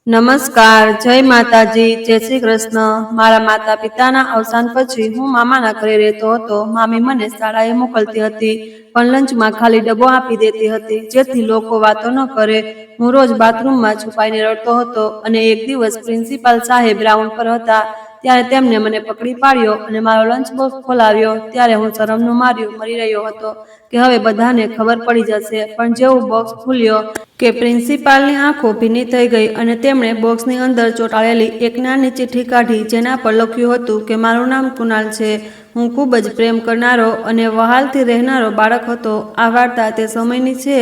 નમસ્કાર, જય માતાજી, જય શ્રી કૃષ્ણ। મારા માતા પિતાના અવસાન પછી હું મામાના ઘરે રહેતો હતો। મામી મને શાળાએ મોકલતી હતી, પણ લંચમાં ખાલી ડબ્બો આપી દેતી હતી, જેથી લોકો વાતો ન કરે। હું રોજ બાથરૂમમાં છુપાઈને રડતો હતો અને એક દિવસ પ્રિન્સિપાલ સાહેબ રાઉન્ડ પર હતા, ત્યારે તેમને મને પકડી પાડ્યો અને મારો લંચ બોક્સ ખોલાવ્યો। ત્યારે હું શરમનું માર્યું મરી રહ્યો હતો કે હવે બધાને ખબર પડી જશે, પણ જેવું બોક્સ ખુલ્યો કે પ્રિન્સિપાલની આંખો ભીની થઈ ગઈ અને તેમણે બોક્સની અંદર ચોંટાડેલી એક નાની ચિઠ્ઠી કાઢી, જેના પર લખ્યું હતું કે મારું નામ કુનાલ છે। હું ખૂબ જ પ્રેમ કરનારો અને વહાલથી રહેનારો બાળક હતો। આ વાર્તા તે સમયની છે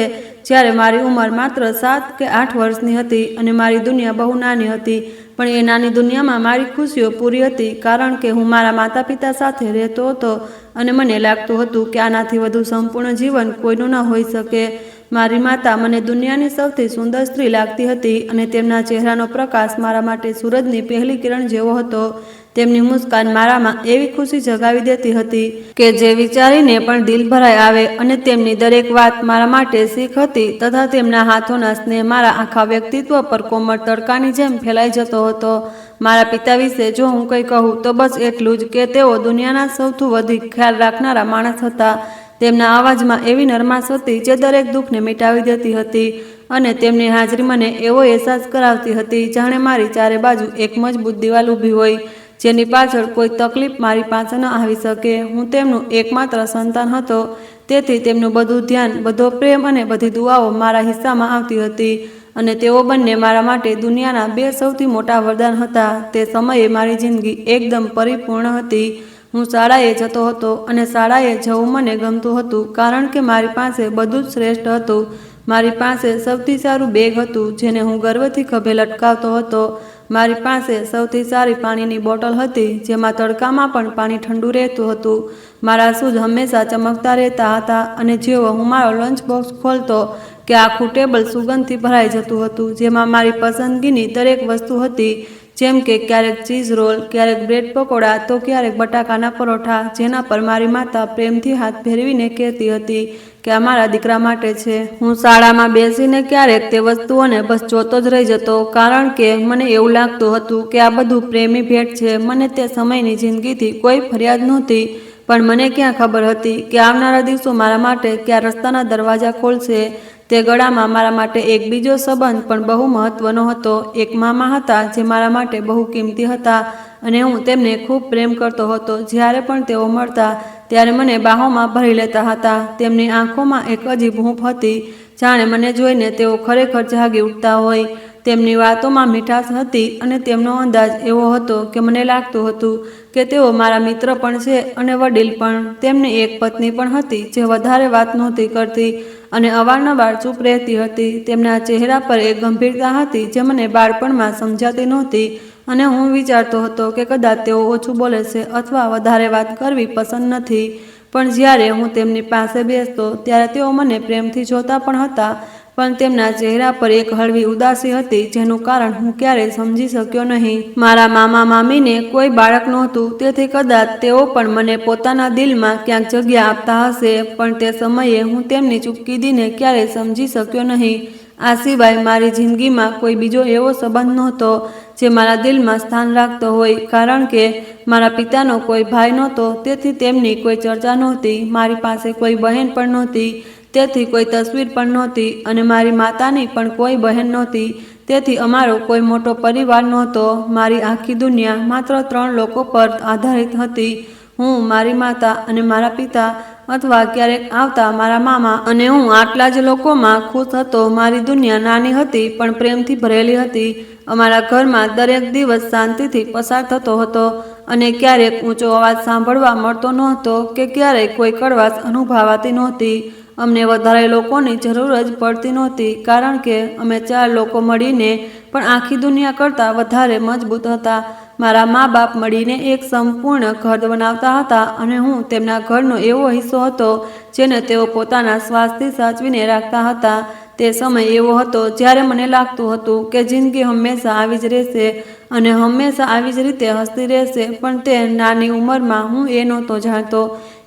જ્યારે મારી ઉંમર માત્ર 7 કે 8 વર્ષની હતી અને મારી દુનિયા બહુ નાની હતી, પણ એ નાની દુનિયામાં મારી ખુશીઓ પૂરી હતી, કારણ કે હું મારા માતા પિતા સાથે રહેતો હતો અને મને લાગતું હતું કે આનાથી વધુ સંપૂર્ણ જીવન કોઈનું ન હોઈ શકે। મારી માતા મને દુનિયાની સૌથી સુંદર સ્ત્રી લાગતી હતી અને તેમના ચહેરાનો પ્રકાશ મારા માટે સૂરજની પહેલી કિરણ જેવો હતો। તેમની મુસ્કાન મારામાં એવી ખુશી જગાવી દેતી હતી કે જે વિચારીને પણ દિલ ભરાઈ આવે, અને તેમની દરેક વાત મારા માટે શીખ હતી તથા તેમના હાથોના સ્નેહ મારા આખા વ્યક્તિત્વ પર કોમળ તડકાની જેમ ફેલાઈ જતો હતો। મારા પિતા વિશે જો હું કંઈ કહું તો બસ એટલું જ કે તેઓ દુનિયાના સૌથી વધુ ખ્યાલ રાખનારા માણસ હતા। તેમના અવાજમાં એવી નરમાશ હતી જે દરેક દુઃખને મિટાવી દેતી હતી, અને તેમની હાજરી મને એવો અહેસાસ કરાવતી હતી જાણે મારી ચારે બાજુ એક મજબૂત દિવાલ ઊભી હોય, જેની પાછળ કોઈ તકલીફ મારી પાસે ન આવી શકે। હું તેમનું એકમાત્ર સંતાન હતો, તેથી તેમનું બધું ધ્યાન, બધો પ્રેમ અને બધી દુઆઓ મારા હિસ્સામાં આવતી હતી, અને તેઓ બંને મારા માટે દુનિયાના 2 સૌથી મોટા વરદાન હતા। તે સમયે મારી જિંદગી એકદમ પરિપૂર્ણ હતી। હું શાળાએ જતો હતો અને શાળાએ જવું મને ગમતું હતું, કારણ કે મારી પાસે બધું જ શ્રેષ્ઠ હતું। મારી પાસે સૌથી સારું બેગ હતું જેને હું ગર્વથી ખભે લટકાવતો હતો। મારી પાસે સૌથી સારી પાણીની બોટલ હતી, જેમાં તડકામાં પણ પાણી ઠંડુ રહેતું હતું। મારા શૂઝ હંમેશા ચમકતા રહેતા હતા, અને જેવો હું મારો લંચ બોક્સ ખોલતો કે આખું ટેબલ સુગંધથી ભરાઈ જતું હતું, જેમાં મારી પસંદગીની દરેક વસ્તુ હતી, જેમ કે ક્યારેક ચીઝ રોલ, ક્યારેક બ્રેડ પકોડા, તો ક્યારેક બટાકાના પરોઠા, જેના પર મારી માતા પ્રેમથી હાથ ફેરવીને કહેતી હતી કે આ મારા દીકરા માટે છે। હું શાળામાં બેસીને ક્યારેક તે વસ્તુઓને બસ જોતો જ રહી જતો, કારણ કે મને એવું લાગતું હતું કે આ બધું પ્રેમી ભેટ છે। મને તે સમયની જિંદગીથી કોઈ ફરિયાદ નહોતી, પણ મને ક્યાં ખબર હતી કે આવનારા દિવસો મારા માટે કયા રસ્તાના દરવાજા ખોલશે। તે ગળામાં મારા માટે એક બીજો સંબંધ પણ બહુ મહત્વનો હતો। એક મામા હતા જે મારા માટે બહુ કિંમતી હતા, અને હું તેમને ખૂબ પ્રેમ કરતો હતો। જ્યારે પણ તેઓ મળતા ત્યારે મને બાહોમાં ભરી લેતા હતા। તેમની આંખોમાં એક અજીબ હૂંફ હતી, જાણે મને જોઈને તેઓ ખરેખર જાગી ઉઠતા હોય। તેમની વાતોમાં મીઠાશ હતી અને તેમનો અંદાજ એવો હતો કે મને લાગતું હતું કે તેઓ મારા મિત્ર પણ છે અને વડીલ પણ। તેમની એક પત્ની પણ હતી જે વધારે વાત નહોતી કરતી અને અવારનવાર ચૂપ રહેતી હતી। તેમના ચહેરા પર એક ગંભીરતા હતી જે મને બાળપણમાં સમજાતી નહોતી, અને હું વિચારતો હતો કે કદાચ તેઓ ઓછું બોલે છે અથવા વધારે વાત કરવી પસંદ નથી। પણ જ્યારે હું તેમની પાસે બેસતો ત્યારે તેઓ મને પ્રેમથી જોતા પણ હતા, પણ તેમના ચહેરા પર એક હળવી ઉદાસી હતી જેનું કારણ હું ક્યારેય સમજી શક્યો નહીં। મારા મામા મામીને કોઈ બાળક નહોતું, તેથી કદાચ તેઓ પણ મને પોતાના દિલમાં ક્યાંક જગ્યા આપતા હશે, પણ તે સમયે હું તેમની ચૂપકિદીને ક્યારેય સમજી શક્યો નહીં। આ સિવાય મારી જિંદગીમાં કોઈ બીજો એવો સંબંધ નહોતો જે મારા દિલમાં સ્થાન રાખતો હોય, કારણ કે મારા પિતાનો કોઈ ભાઈ નહોતો, તેથી તેમની કોઈ ચર્ચા નહોતી। મારી પાસે કોઈ બહેન પણ નહોતી, તેથી કોઈ તસવીર પણ નહોતી, અને મારી માતાની પણ કોઈ બહેન નહોતી, તેથી અમારો કોઈ મોટો પરિવાર નહોતો। મારી આખી દુનિયા માત્ર 3 લોકો પર આધારિત હતી: હું, મારી માતા અને મારા પિતા, અથવા ક્યારેક આવતા મારા મામા, અને હું આટલા જ લોકોમાં ખુશ હતો। મારી દુનિયા નાની હતી પણ પ્રેમથી ભરેલી હતી। અમારા ઘરમાં દરેક દિવસ શાંતિથી પસાર થતો હતો, અને ક્યારેક ઊંચો અવાજ સાંભળવા મળતો નહોતો કે ક્યારેય કોઈ કડવાશ અનુભવાતી નહોતી। અમને વધારે લોકોની જરૂર જ પડતી નહોતી, કારણ કે અમે 4 લોકો મળીને પણ આખી દુનિયા કરતાં વધારે મજબૂત હતા। મારા મા બાપ મળીને એક સંપૂર્ણ ઘર બનાવતા હતા, અને હું તેમના ઘરનો એવો હિસ્સો હતો જેને તેઓ પોતાના શ્વાસથી સાચવીને રાખતા હતા। તે સમય એવો હતો જ્યારે મને લાગતું હતું કે જિંદગી હંમેશા આવી જ રહેશે અને હંમેશા આવી જ રીતે હસતી રહેશે, પણ તે નાની ઉંમરમાં હું એ નહોતો જાણતો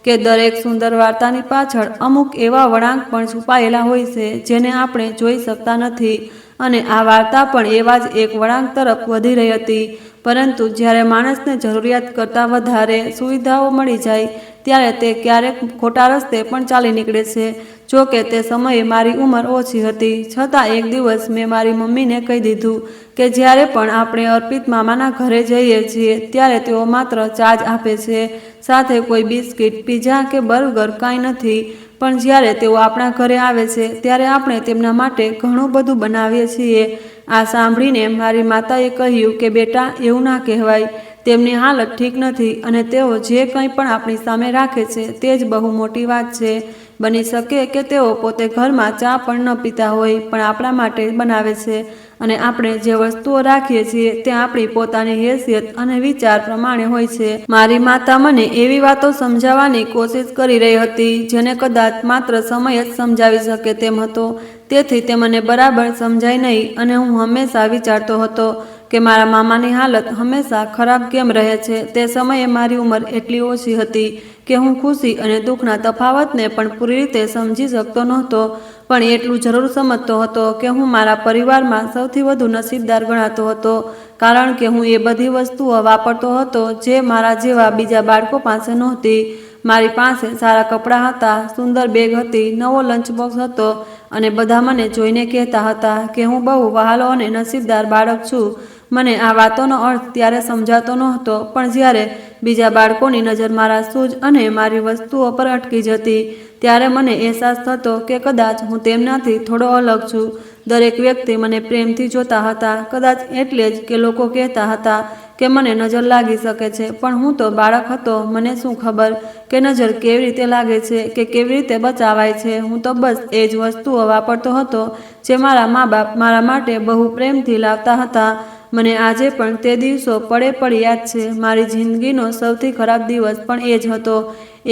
કે દરેક સુંદર વાર્તાની પાછળ અમુક એવા વળાંક પણ છુપાયેલા હોય છે જેને આપણે જોઈ શકતા નથી। અને આ વાર્તા પણ એવા જ એક વળાંક તરફ વધી રહી હતી. પરંતુ જ્યારે માણસને જરૂરિયાત કરતાં વધારે સુવિધાઓ મળી જાય ત્યારે તે ક્યારેક ખોટા રસ્તે પણ ચાલી નીકળે છે. જો કે તે સમયે મારી ઉંમર ઓછી હતી, છતાં એક દિવસ મેં મારી મમ્મીને કહી દીધું કે જ્યારે પણ આપણે અર્પિત મામાના ઘરે જઈએ છીએ ત્યારે તેઓ માત્ર ચા જ આપે છે, સાથે કોઈ બિસ્કિટ, પીઝા કે બર્ગર કાંઈ નથી. પણ જ્યારે તેઓ આપણા ઘરે આવે છે ત્યારે આપણે તેમના માટે ઘણું બધું બનાવીએ છીએ. આ સાંભળીને મારી માતાએ કહ્યું કે બેટા, એવું ના કહેવાય. તેમની હાલત ઠીક નથી અને તેઓ જે કંઈ પણ આપણી સામે રાખે છે તે જ બહુ મોટી વાત છે. બની શકે કે તેઓ પોતે ઘરમાં ચા પણ ન પીતા હોય, પણ આપણા માટે બનાવે છે. અને આપણે જે વસ્તુઓ રાખીએ છીએ તે આપણી પોતાની હેસિયત અને વિચાર પ્રમાણે હોય છે. મારી માતા મને એવી વાતો સમજાવવાની કોશિશ કરી રહી હતી જેને કદાચ માત્ર સમય જ સમજાવી શકે તેમ હતો. તેથી તે મને બરાબર સમજાય નહીં અને હું હંમેશા વિચારતો હતો કે મારા મામાની હાલત હંમેશા ખરાબ કેમ રહે છે. તે સમયે મારી ઉંમર એટલી ઓછી હતી કે હું ખુશી અને દુઃખના તફાવતને પણ પૂરી રીતે સમજી શકતો નહોતો, પણ એટલું જરૂર સમજતો હતો કે હું મારા પરિવારમાં સૌથી વધુ નસીબદાર ગણાતો હતો, કારણ કે હું એ બધી વસ્તુઓ વાપરતો હતો જે મારા જેવા બીજા બાળકો પાસે નહોતી. મારી પાસે સારા કપડાં હતા, સુંદર બેગ હતી, નવો લંચ બોક્સ હતો અને બધા મને જોઈને કહેતા હતા કે હું બહુ વહાલો અને નસીબદાર બાળક છું. મને આ વાતોનો અર્થ ત્યારે સમજાતો નહોતો, પણ જ્યારે બીજા બાળકોની નજર મારા શૂઝ અને મારી વસ્તુઓ પર અટકી જતી ત્યારે મને અહેસાસ થતો કે કદાચ હું તેમનાથી થોડો અલગ છું. દરેક વ્યક્તિ મને પ્રેમથી જોતા હતા, કદાચ એટલે જ કે લોકો કહેતા હતા કે મને નજર લાગી શકે છે, પણ હું તો બાળક હતો. મને શું ખબર કે નજર કેવી રીતે લાગે છે કે કેવી રીતે બચાવાય છે. હું તો બસ એ જ વસ્તુઓ વાપરતો હતો જે મારા મા બાપ મારા માટે બહુ પ્રેમથી લાવતા હતા. મને આજે પણ તે દિવસો પળે પળ યાદ છે. મારી જિંદગીનો સૌથી ખરાબ દિવસ પણ એ જ હતો.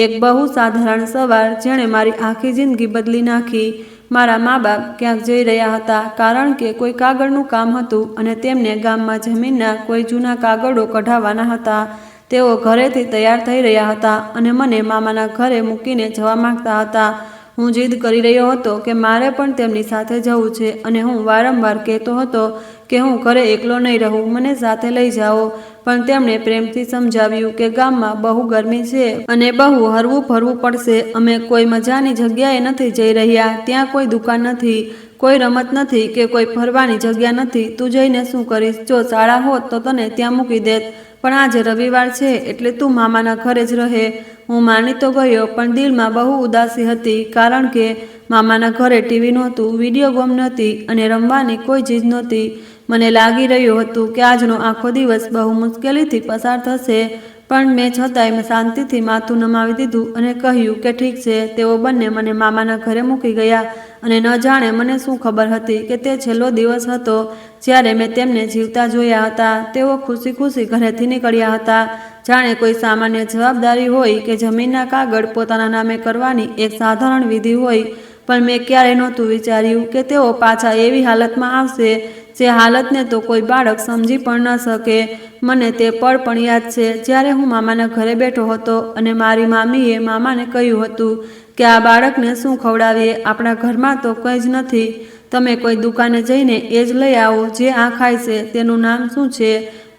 એક બહુ સાધારણ સવાર જેણે મારી આખી જિંદગી બદલી નાખી. મારા મા બાપ ક્યાંક જઈ રહ્યા હતા કારણ કે કોઈ કાગળનું કામ હતું અને તેમને ગામમાં જમીનના કોઈ જૂના કાગળો કઢાવવાના હતા. તેઓ ઘરેથી તૈયાર થઈ રહ્યા હતા અને મને મામાના ઘરે મૂકીને જવા માંગતા હતા. હું જીદ કરી રહ્યો હતો કે મારે પણ તેમની સાથે જવું છે અને હું વારંવાર કહેતો હતો કે હું ઘરે એકલો નહીં રહું, મને સાથે લઈ જાઓ. પણ તેમણે પ્રેમથી સમજાવ્યું કે ગામમાં બહુ ગરમી છે અને બહુ હરવું ફરવું પડશે. અમે કોઈ મજાની જગ્યાએ નથી જઈ રહ્યા, ત્યાં કોઈ દુકાન નથી, કોઈ રમત નથી કે કોઈ ફરવાની જગ્યા નથી. તું જઈને શું કરીશ? જો શાળા હોત તો તને ત્યાં મૂકી દેત, પણ આજે રવિવાર છે એટલે તું મામાના ઘરે જ રહે. હું માની તો ગયો, પણ દિલમાં બહુ ઉદાસી હતી કારણ કે મામાના ઘરે ટીવી નહોતું, વિડીયો ગેમ નહોતી અને રમવાની કોઈ ચીજ નહોતી. મને લાગી રહ્યું હતું કે આજનો આખો દિવસ બહુ મુશ્કેલીથી પસાર થશે, પણ મેં છતાંય શાંતિથી માથું નમાવી દીધું અને કહ્યું કે ઠીક છે. તેઓ બંને મને મામાના ઘરે મૂકી ગયા અને ન જાણે મને શું ખબર હતી કે તે છેલ્લો દિવસ હતો જ્યારે મેં તેમને જીવતા જોયા હતા. તેઓ ખુશી ખુશી ઘરેથી નીકળ્યા હતા, જાણે કોઈ સામાન્ય જવાબદારી હોય કે જમીનના કાગળ પોતાના નામે કરવાની એક સાધારણ વિધિ હોય. પણ મેં ક્યારેય નહોતું વિચાર્યું કે તેઓ પાછા એવી હાલતમાં આવશે જે હાલતને તો કોઈ બાળક સમજી પણ ન શકે. મને તે પળ પણ યાદ છે જ્યારે હું મામાના ઘરે બેઠો હતો અને મારી મામીએ મામાને કહ્યું હતું કે આ બાળકને શું ખવડાવીએ, આપણા ઘરમાં તો કંઈ જ નથી. તમે કોઈ દુકાને જઈને એ જ લઈ આવો જે આ ખાય છે. તેનું નામ શું છે?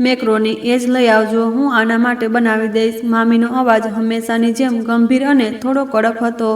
મેક્રોની. એ જ લઈ આવજો, હું આના માટે બનાવી દઈશ. મામીનો અવાજ હંમેશાની જેમ ગંભીર અને થોડો કડક હતો.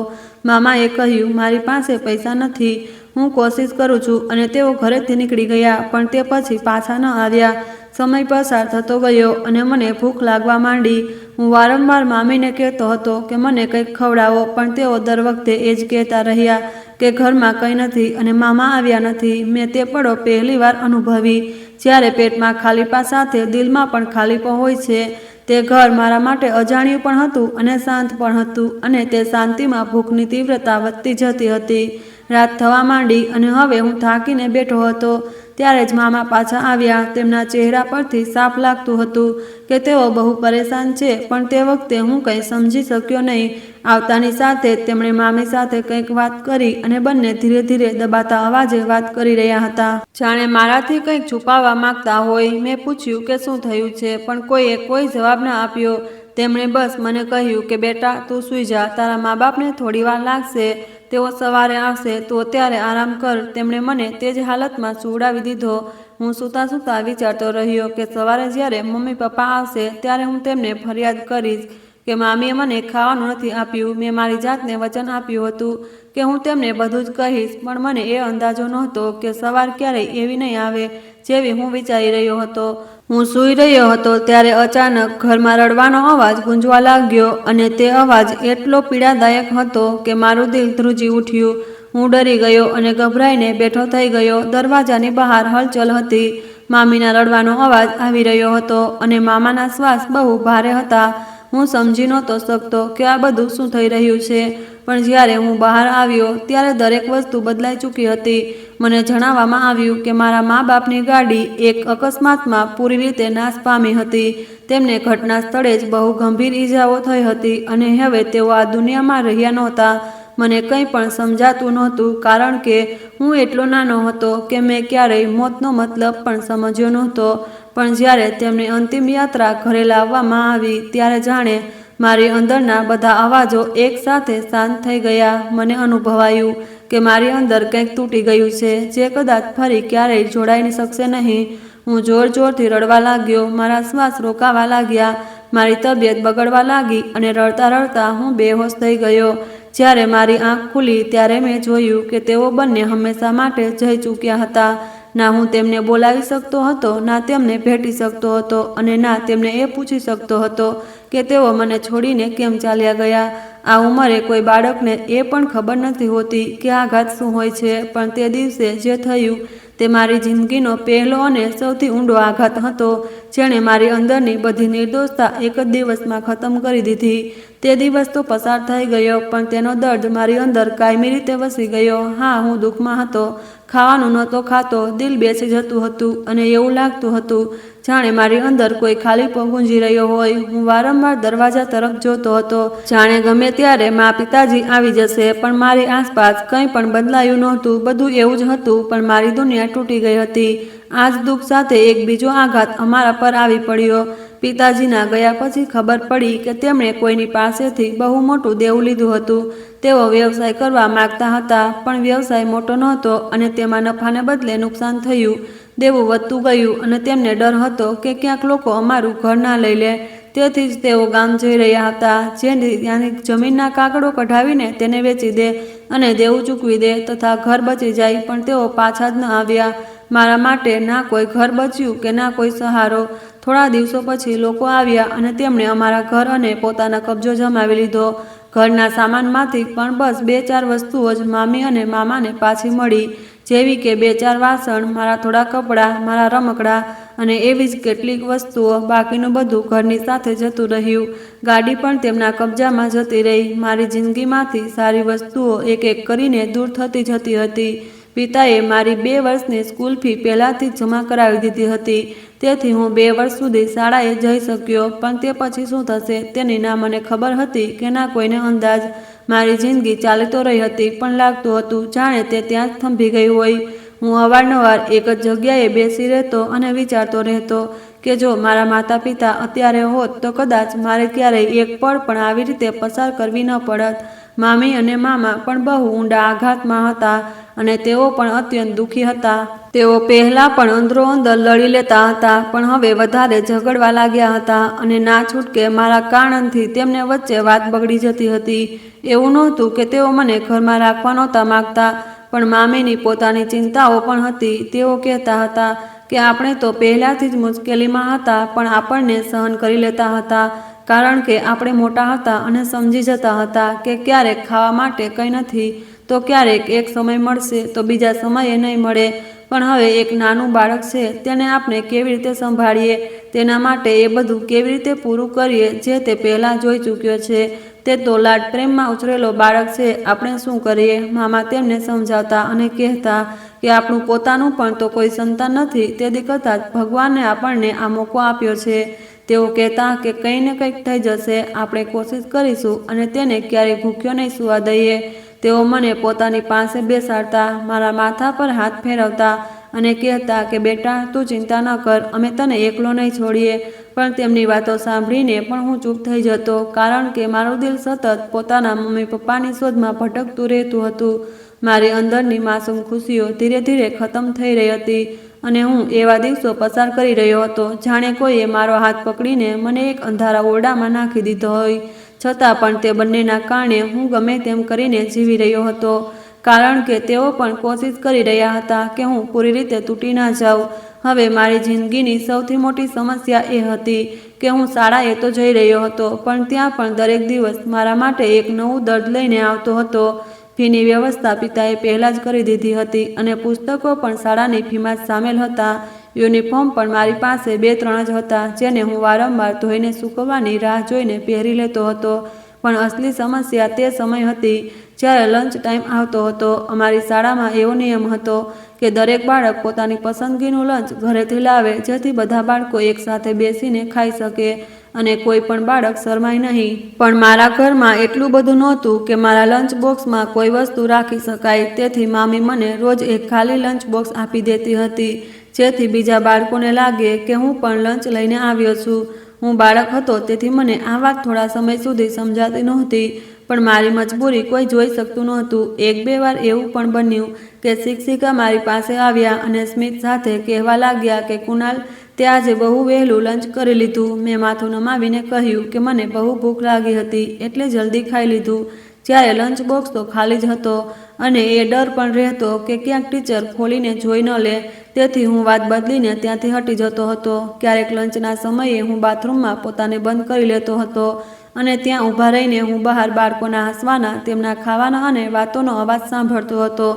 મામાએ કહ્યું, મારી પાસે પૈસા નથી, હું કોશિશ કરું છું. અને તેઓ ઘરેથી નીકળી ગયા, પણ તે પછી પાછા ન આવ્યા. સમય પસાર થતો ગયો અને મને ભૂખ લાગવા માંડી. હું વારંવાર મામીને કહેતો હતો કે મને કંઈક ખવડાવો, પણ તેઓ દર વખતે એ જ કહેતા રહ્યા કે ઘરમાં કંઈ નથી અને મામા આવ્યા નથી. મેં તે પળો પહેલીવાર અનુભવી જ્યારે પેટમાં ખાલીપા સાથે દિલમાં પણ ખાલીપો હોય છે. તે ઘર મારા માટે અજાણ્યું પણ હતું અને શાંત પણ હતું અને તે શાંતિમાં ભૂખની તીવ્રતા વધતી જતી હતી. રાત થવા માંડી અને હવે હું થાકીને બેઠો હતો ત્યારે જ મામા પાછા આવ્યા. તેમના ચહેરા પરથી સાફ લાગતું હતું કે તેઓ બહુ પરેશાન છે, પણ તે વખતે હું કંઈ સમજી શક્યો નહીં. આવતાની સાથે જ તેમણે મામી સાથે કંઈક વાત કરી અને બંને ધીરે ધીરે દબાતા અવાજે વાત કરી રહ્યા હતા. જાણે મારાથી કંઈક છુપાવવા માંગતા હોય. મેં પૂછ્યું કે શું થયું છે, પણ કોઈએ કોઈ જવાબ ન આપ્યો. તેમણે બસ મને કહ્યું કે બેટા, તું સૂઈ જા, તારા મા બાપને થોડી વાર લાગશે, તેઓ સવારે આવશે તો ત્યારે આરામ કર. તેમણે મને તે જ હાલતમાં સુવડાવી દીધો. હું સૂતા સૂતા વિચારતો રહ્યો કે સવારે જ્યારે મમ્મી પપ્પા આવશે ત્યારે હું તેમને ફરિયાદ કરીશ કે મામીએ મને ખાવાનું નથી આપ્યું. મેં મારી જાતને વચન આપ્યું હતું કે હું તેમને બધું જ કહીશ, પણ મને એ અંદાજો નહોતો કે સવાર ક્યારેય એવી નહીં આવે જેવી હું વિચારી રહ્યો હતો. હું સૂઈ રહ્યો હતો ત્યારે અચાનક ઘરમાં રડવાનો અવાજ ગુંજવા લાગ્યો અને તે અવાજ એટલો પીડાદાયક હતો કે મારું દિલ ધ્રુજી ઉઠ્યું. હું ડરી ગયો અને ગભરાઈને બેઠો થઈ ગયો. દરવાજાની બહાર હલચલ હતી. મામીના રડવાનો અવાજ આવી રહ્યો હતો અને મામાના શ્વાસ બહુ ભારે હતા. હું સમજી નહોતો શકતો કે આ બધું શું થઈ રહ્યું છે, પણ જ્યારે હું બહાર આવ્યો ત્યારે દરેક વસ્તુ બદલાઈ ચૂકી હતી. મને જણાવવામાં આવ્યું કે મારા મા બાપની ગાડી એક અકસ્માતમાં પૂરી રીતે નાશ પામી હતી. તેમને ઘટના સ્થળે જ બહુ ગંભીર ઈજાઓ થઈ હતી અને હવે તેઓ આ દુનિયામાં રહ્યા નહોતા. મને કંઈ પણ સમજાતું નહોતું કારણ કે હું એટલો નાનો હતો કે મેં ક્યારેય મોતનો મતલબ પણ સમજ્યો નહોતો. પણ જ્યારે તેમની અંતિમ યાત્રા ઘરે લાવવામાં આવી ત્યારે જાણે મારી અંદરના બધા અવાજો એકસાથે શાંત થઈ ગયા. મને અનુભવાયું કે મારી અંદર કંઈક તૂટી ગયું છે જે કદાચ ફરી ક્યારેય જોડાઈ શકશે નહીં. હું જોર જોરથી રડવા લાગ્યો. મારા શ્વાસ રોકાવા લાગ્યા. મારી તબિયત બગડવા લાગી અને રડતા રડતા હું બેહોશ થઈ ગયો. જ્યારે મારી આંખ ખુલી ત્યારે મેં જોયું કે તેઓ બંને હંમેશા માટે જઈ ચૂક્યા હતા. ના હું તેમને બોલાવી શકતો હતો, ના તેમને ભેટી શકતો હતો અને ના તેમને એ પૂછી શકતો હતો કે તેઓ મને છોડીને કેમ ચાલ્યા ગયા. આ ઉંમરે કોઈ બાળકને એ પણ ખબર નથી હોતી કે આઘાત શું હોય છે, પણ તે દિવસે જે થયું તે મારી જિંદગીનો પહેલો અને સૌથી ઊંડો આઘાત હતો, જેણે મારી અંદરની બધી નિર્દોષતા એક જ દિવસમાં ખતમ કરી દીધી. તે દિવસ તો પસાર થઈ ગયો, પણ તેનો દર્દ મારી અંદર કાયમી રીતે વસી ગયો. હા, હું દુઃખમાં હતો. ખાવાનું નહોતો ખાતો. દિલ બેસી જતું હતું અને એવું લાગતું હતું જાણે મારી અંદર કોઈ ખાલીપો ગુંજી રહ્યો હોય. હું વારંવાર દરવાજા તરફ જોતો હતો, જાણે ગમે ત્યારે મા પિતાજી આવી જશે, પણ મારી આસપાસ કંઈ પણ બદલાયું નહોતું. બધું એવું જ હતું, પણ મારી દુનિયા તૂટી ગઈ હતી. આ જ દુઃખ સાથે એક બીજો આઘાત અમારા પર આવી પડ્યો. પિતાજીના ગયા પછી ખબર પડી કે તેમણે કોઈની પાસેથી બહુ મોટું દેવું લીધું હતું. તેઓ વ્યવસાય કરવા માગતા હતા, પણ વ્યવસાય મોટો નહોતો અને તેમાં નફાને બદલે નુકસાન થયું. દેવું વધતું ગયું અને તેમને ડર હતો કે ક્યાંક લોકો અમારું ઘર ના લઈ લે. તેથી જ તેઓ ગામ જઈ રહ્યા હતા, જેથી ત્યાંની જમીનના કાગળો કઢાવીને તેને વેચી દે અને દેવું ચૂકવી દે તથા ઘર બચી જાય. પણ તેઓ પાછા જ ન આવ્યા. મારા માટે ના કોઈ ઘર બચ્યું કે ના કોઈ સહારો. થોડા દિવસો પછી લોકો આવ્યા અને તેમણે અમારા ઘર અને પોતાના કબજો જમાવી લીધો. ઘરના સામાનમાંથી પણ બસ 2-4 વસ્તુઓ જ મામી અને મામાને પાછી મળી, જેવી કે 2-4 વાસણ, મારા થોડા કપડાં, મારા રમકડાં અને એવી જ કેટલીક વસ્તુઓ. બાકીનું બધું ઘરની સાથે જતું રહ્યું. ગાડી પણ તેમના કબજામાં જતી રહી. મારી જિંદગીમાંથી સારી વસ્તુઓ એક એક કરીને દૂર થતી જતી હતી. પિતાએ મારી 2 વર્ષની સ્કૂલ ફી પહેલાંથી જ જમા કરાવી દીધી હતી, તેથી હું 2 વર્ષ સુધી શાળાએ જઈ શક્યો. પણ તે પછી શું થશે તેની ના મને ખબર હતી કે ના કોઈને અંદાજ. મારી જિંદગી ચાલી તો રહી હતી, પણ લાગતું હતું જાણે તે ત્યાં જ થંભી ગઈ હોય. હું અવારનવાર એક જ જગ્યાએ બેસી રહેતો અને વિચારતો રહેતો કે જો મારા માતા પિતા અત્યારે હોત તો કદાચ મારે ક્યારેય એક પળ પણ આવી રીતે પસાર કરવી ન પડત. મામી અને મામા પણ બહુ ઊંડા આઘાતમાં હતા અને તેઓ પણ અત્યંત દુઃખી હતા. તેઓ પહેલા પણ અંદરો અંદર લડી લેતા હતા, પણ હવે વધારે ઝઘડવા લાગ્યા હતા અને ના છૂટકે મારા કારણથી તેમને વચ્ચે વાત બગડી જતી હતી. એવું નહોતું કે તેઓ મને ઘરમાં રાખવા નહોતા માગતા, પણ મામીની પોતાની ચિંતાઓ પણ હતી. તેઓ કહેતા હતા કે આપણે તો પહેલાથી જ મુશ્કેલીમાં હતા, પણ આપણને સહન કરી લેતા હતા કારણ કે આપણે મોટા હતા અને સમજી જતા હતા કે ક્યારેક ખાવા માટે કંઈ નથી તો ક્યારેક એક સમય મળશે તો બીજા સમયે નહીં મળે. પણ હવે એક નાનું બાળક છે, તેને આપણે કેવી રીતે સંભાળીએ, તેના માટે એ બધું કેવી રીતે પૂરું કરીએ જે તે પહેલાં જોઈ ચૂક્યો છે. તે તો લાડ પ્રેમમાં ઉછરેલો બાળક છે, આપણે શું કરીએ? મામા તેમને સમજાવતા અને કહેતા કે આપણું પોતાનું પણ તો કોઈ સંતાન નથી, તેથી કદાચ ભગવાને આપણને આ મોકો આપ્યો છે. તેઓ કહેતા કે કંઈ ને કંઈક થઈ જશે, આપણે કોશિશ કરીશું અને તેને ક્યારેય ભૂખ્યો નહીં સૂવા દઈએ. તેઓ મને પોતાની પાસે બેસાડતા, મારા માથા પર હાથ ફેરવતા અને કહેતા કે બેટા તું ચિંતા ન કર, અમે તને એકલો નહીં છોડીએ. પણ તેમની વાતો સાંભળીને પણ હું ચૂપ થઈ જતો, કારણ કે મારું દિલ સતત પોતાના મમ્મી પપ્પાની શોધમાં ભટકતું રહેતું હતું. મારી અંદરની માસૂમ ખુશીઓ ધીરે ધીરે ખતમ થઈ રહી હતી અને હું એવા દિવસો પસાર કરી રહ્યો હતો જાણે કોઈએ મારો હાથ પકડીને મને એક અંધારા ઓરડામાં નાખી દીધો હોય. છતાં પણ તે બંનેના કારણે હું ગમે તેમ કરીને જીવી રહ્યો હતો, કારણ કે તેઓ પણ કોશિશ કરી રહ્યા હતા કે હું પૂરી રીતે તૂટી ના જાઉં. હવે મારી જિંદગીની સૌથી મોટી સમસ્યા એ હતી કે હું શાળાએ તો જઈ રહ્યો હતો, પણ ત્યાં પણ દરેક દિવસ મારા માટે એક નવું દર્દ લઈને આવતો હતો. ફીની વ્યવસ્થા પિતાએ પહેલાં જ કરી દીધી હતી અને પુસ્તકો પણ શાળાની ફીમાં જ સામેલ હતા. યુનિફોર્મ પણ મારી પાસે 2-3 જ હતા, જેને હું વારંવાર ધોઈને સૂકવવાની રાહ જોઈને પહેરી લેતો હતો. પણ અસલી સમસ્યા તે સમય હતી જ્યારે લંચ ટાઈમ આવતો હતો. અમારી શાળામાં એવો નિયમ હતો કે દરેક બાળક પોતાની પસંદગીનું લંચ ઘરેથી લાવે, જેથી બધા બાળકો એકસાથે બેસીને ખાઈ શકે અને કોઈ પણ બાળક શરમાય નહીં. પણ મારા ઘરમાં એટલું બધું નહોતું કે મારા લંચ બોક્સમાં કોઈ વસ્તુ રાખી શકાય. તેથી મામી મને રોજ એક ખાલી લંચ બોક્સ આપી દેતી હતી, જેથી બીજા બાળકોને લાગે કે હું પણ લંચ લઈને આવ્યો છું. હું બાળક હતો તેથી મને આ વાત થોડા સમય સુધી સમજાતી નહોતી, પણ મારી મજબૂરી કોઈ જોઈ શકતું નહોતું. 1-2 વાર એવું પણ બન્યું કે શિક્ષિકા મારી પાસે આવ્યા અને સ્મિત સાથે કહેવા લાગ્યા કે કુનાલ, તે આજે બહુ વહેલું લંચ કરી લીધું. મેં માથું નમાવીને કહ્યું કે મને બહુ ભૂખ લાગી હતી એટલે જલ્દી ખાઈ લીધું, જ્યારે લંચ બોક્સ તો ખાલી જ હતો અને એ ડર પણ રહેતો કે ક્યાંક ટીચર ખોલીને જોઈ ન લે. તેથી હું વાત બદલીને ત્યાંથી હટી જતો હતો. ક્યારેક લંચના સમયે હું બાથરૂમમાં પોતાને બંધ કરી લેતો હતો અને ત્યાં ઊભા રહીને હું બહાર બાળકોના હસવાના, તેમના ખાવાના અને વાતોનો અવાજ સાંભળતો હતો,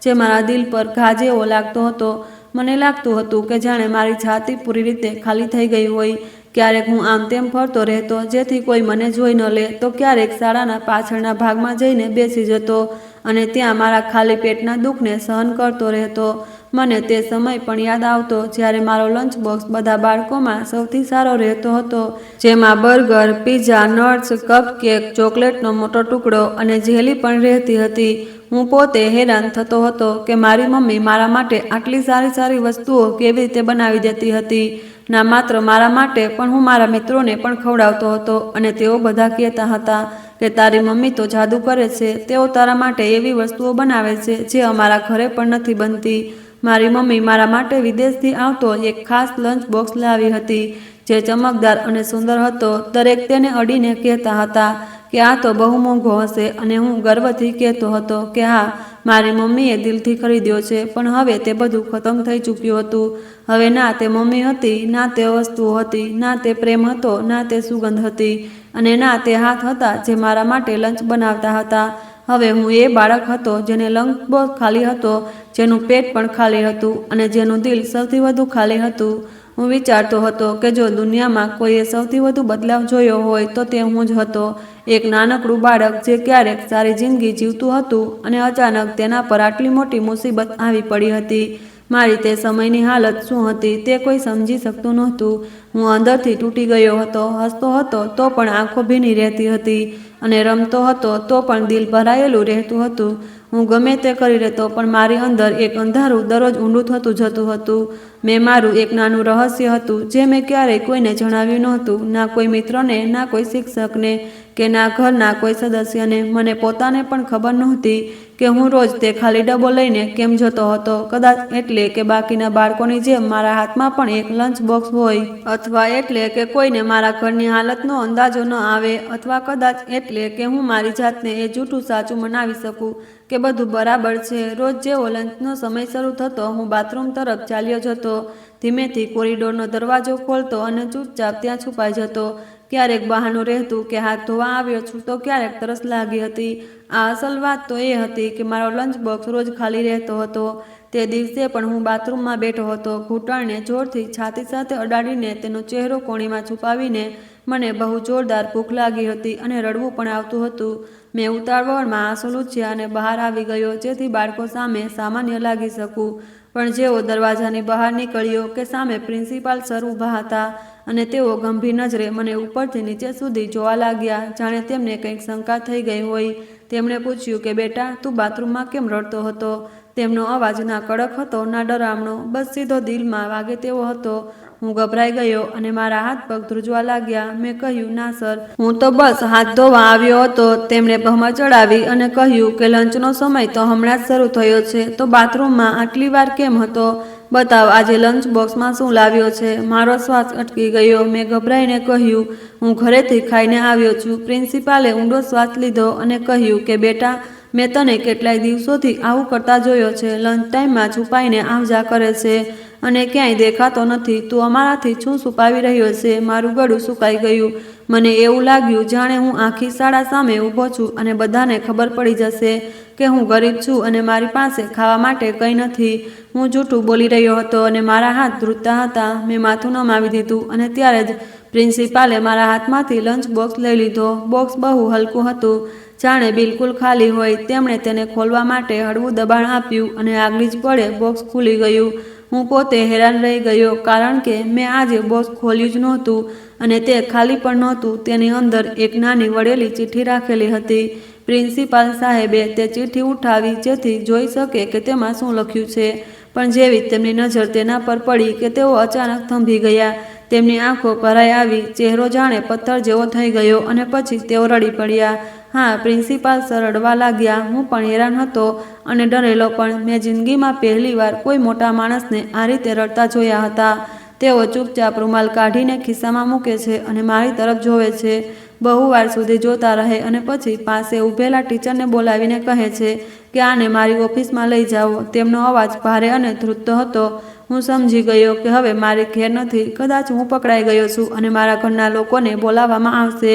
જે મારા દિલ પર ઘા જેવો લાગતો હતો. મને લાગતું હતું કે જાણે મારી છાતી પૂરી રીતે ખાલી થઈ ગઈ હોય. ક્યારેક હું આમ તેમ ફરતો રહેતો જેથી કોઈ મને જોઈ ન લે, તો ક્યારેક શાળાના પાછળના ભાગમાં જઈને બેસી જતો અને ત્યાં મારા ખાલી પેટના દુઃખને સહન કરતો રહેતો. મને તે સમય પણ યાદ આવતો જ્યારે મારો લંચ બોક્સ બધા બાળકોમાં સૌથી સારો રહેતો હતો, જેમાં બર્ગર, પીઝા, નટ્સ, કપકેક, ચોકલેટનો મોટો ટુકડો અને જેલી પણ રહેતી હતી. હું પોતે હેરાન થતો હતો કે મારી મમ્મી મારા માટે આટલી સારી સારી વસ્તુઓ કેવી રીતે બનાવી દેતી હતી. ના માત્ર મારા માટે પણ હું મારા મિત્રોને પણ ખવડાવતો હતો અને તેઓ બધા કહેતા હતા કે તારી મમ્મી તો જાદુ કરે છે, તેઓ તારા માટે એવી વસ્તુઓ બનાવે છે જે અમારા ઘરે પણ નથી બનતી. મારી મમ્મી મારા માટે વિદેશથી આવતો એક ખાસ લંચ બોક્સ લાવી હતી, જે ચમકદાર અને સુંદર હતો. દરેક તેને અડીને કહેતા હતા કે આ તો બહુ મોંઘો હશે અને હું ગર્વથી કહેતો હતો કે હા, મારી મમ્મીએ દિલથી ખરીદ્યો છે. પણ હવે તે બધું ખતમ થઈ ચૂક્યું હતું. હવે ના તે મમ્મી હતી, ના તે વસ્તુઓ હતી, ના તે પ્રેમ હતો, ના તે સુગંધ હતી અને ના તે હાથ હતા જે મારા માટે લંચ બનાવતા હતા. હવે હું એ બાળક હતો જેને લંચ બોક્સ ખાલી હતો, જેનું પેટ પણ ખાલી હતું અને જેનું દિલ સૌથી વધુ ખાલી હતું. હું વિચારતો હતો કે જો દુનિયામાં કોઈએ સૌથી વધુ બદલાવ જોયો હોય તો તે હું જ હતો. એક નાનકડું બાળક જે ક્યારેક સારી જિંદગી જીવતું હતું અને અચાનક તેના પર આટલી મોટી મુસીબત આવી પડી હતી. મારી તે સમયની હાલત શું હતી તે કોઈ સમજી શકતું નહોતું. હું અંદરથી તૂટી ગયો હતો. હસતો હતો તો પણ આંખો ભીની રહેતી હતી અને રમતો હતો તો પણ દિલ ભરાયેલું રહેતું હતું. હું ગમે તે કરી લેતો પણ મારી અંદર એક અંધારું દરરોજ ઊંડું થતું જતું હતું. મેં મારું એક નાનું રહસ્ય હતું જે મેં ક્યારેય કોઈને જણાવ્યું નહોતું, ના કોઈ મિત્રને, ના કોઈ શિક્ષકને કે ના ઘરના કોઈ સદસ્યને. મને પોતાને પણ ખબર નહોતી કે હું રોજ તે ખાલી ડબ્બો લઈને કેમ જતો હતો. કદાચ એટલે કે બાકીના બાળકોની જેમ મારા હાથમાં પણ એક લંચ બોક્સ હોય, અથવા એટલે કે કોઈને મારા ઘરની હાલતનો અંદાજો ન આવે, અથવા કદાચ એટલે કે હું મારી જાતને એ જૂઠું સાચું મનાવી શકું કે બધું બરાબર છે. રોજ જેવો લંચનો સમય શરૂ થતો, હું બાથરૂમ તરફ ચાલ્યો જતો, ધીમેથી કોરિડોરનો દરવાજો ખોલતો અને ચૂપચાપ ત્યાં છુપાઈ જતો. ક્યારેક બહાનું રહેતું કે હાથ ધોવા આવ્યો છું, તો ક્યારેક તરસ લાગી હતી. આ અસલ વાત તો એ હતી કે મારો લંચ બોક્સ રોજ ખાલી રહેતો હતો. તે દિવસે પણ હું બાથરૂમમાં બેઠો હતો, ઘૂંટણને જોરથી છાતી સાથે અડાડીને, તેનો ચહેરો કોણીમાં છુપાવીને. મને બહુ જોરદાર ભૂખ લાગી હતી અને રડવું પણ આવતું હતું. મેં ઉતાવળમાં આંસુ લૂછ્યા અને બહાર આવી ગયો, જેથી બાળકો સામે સામાન્ય લાગી શકું. પણ જેવો દરવાજાની બહાર નીકળ્યો કે સામે પ્રિન્સિપાલ સર ઊભા હતા અને તેઓ ગંભીર નજરે મને ઉપરથી નીચે સુધી જોવા લાગ્યા, જાણે તેમને કંઈક શંકા થઈ ગઈ હોય. તેમણે પૂછ્યું કે બેટા, તું બાથરૂમમાં કેમ રડતો હતો? તેમનો અવાજ ના કડક હતો ના ડરામણો, બસ સીધો દિલમાં વાગે તેવો હતો. હું ગભરાઈ ગયો અને મારા હાથ પગ ધ્રુજવા લાગ્યા. મેં કહ્યું, ના સર, હું તો બસ હાથ ધોવા આવ્યો હતો. તેમણે ભમર ચડાવી અને કહ્યું કે લંચનો સમય તો હમણાં જ શરૂ થયો છે, તો બાથરૂમમાં આટલી વાર કેમ હતો? બતાવ, આજે લંચ બોક્સમાં શું લાવ્યો છે? મારો શ્વાસ અટકી ગયો. મેં ગભરાઈને કહ્યું, હું ઘરેથી ખાઈને આવ્યો છું. પ્રિન્સિપાલે ઊંડો શ્વાસ લીધો અને કહ્યું કે બેટા, મેં તને કેટલાય દિવસોથી આવું કરતા જોયો છે. લંચ ટાઈમમાં છુપાઈને આવજા કરે છે અને ક્યાંય દેખાતો નથી. તું અમારાથી શું છુપાવી રહ્યો છે? મારું ગળું સુકાઈ ગયું. મને એવું લાગ્યું જાણે હું આખી શાળા સામે ઊભો છું અને બધાને ખબર પડી જશે કે હું ગરીબ છું અને મારી પાસે ખાવા માટે કંઈ નથી. હું જૂઠું બોલી રહ્યો હતો અને મારા હાથ ધ્રુજતા હતા. મેં માથું નમાવી દીધું અને ત્યારે જ પ્રિન્સિપાલે મારા હાથમાંથી લંચ બોક્સ લઈ લીધો. બોક્સ બહુ હલકું હતું, જાણે બિલકુલ ખાલી હોય. તેમણે તેને ખોલવા માટે હળવું દબાણ આપ્યું અને આગલી જ પળે બોક્સ ખુલી ગયું. હું પોતે હેરાન રહી ગયો, કારણ કે મેં આજે બોક્સ ખોલ્યું જ નહોતું અને તે ખાલી પણ નહોતું. તેની અંદર એક નાની વળેલી ચિઠ્ઠી રાખેલી હતી. પ્રિન્સિપાલ સાહેબે તે ચિઠ્ઠી ઉઠાવી જેથી જોઈ શકે કે તેમાં શું લખ્યું છે, પણ જેવી તેમની નજર તેના પર પડી કે તેઓ અચાનક થંભી ગયા. તેમની આંખો ભરાઈ આવી, ચહેરો જાણે પથ્થર જેવો થઈ ગયો અને પછી તેઓ રડી પડ્યા. હા, પ્રિન્સિપાલ સર રડવા લાગ્યા. હું પણ હેરાન હતો અને ડરેલો પણ. મેં જિંદગીમાં પહેલીવાર કોઈ મોટા માણસને આ રીતે રડતા જોયા હતા. તેઓ ચૂપચાપ રૂમાલ કાઢીને ખિસ્સામાં મૂકે છે અને મારી તરફ જોવે છે. બહુ વાર સુધી જોતા રહે અને પછી પાસે ઊભેલા ટીચરને બોલાવીને કહે છે કે આને મારી ઓફિસમાં લઈ જાઓ. તેમનો અવાજ ભારે અને ધ્રુજતો હતો. હું સમજી ગયો કે હવે મારી ખેર નથી. કદાચ હું પકડાઈ ગયો છું અને મારા ઘરના લોકોને બોલાવવામાં આવશે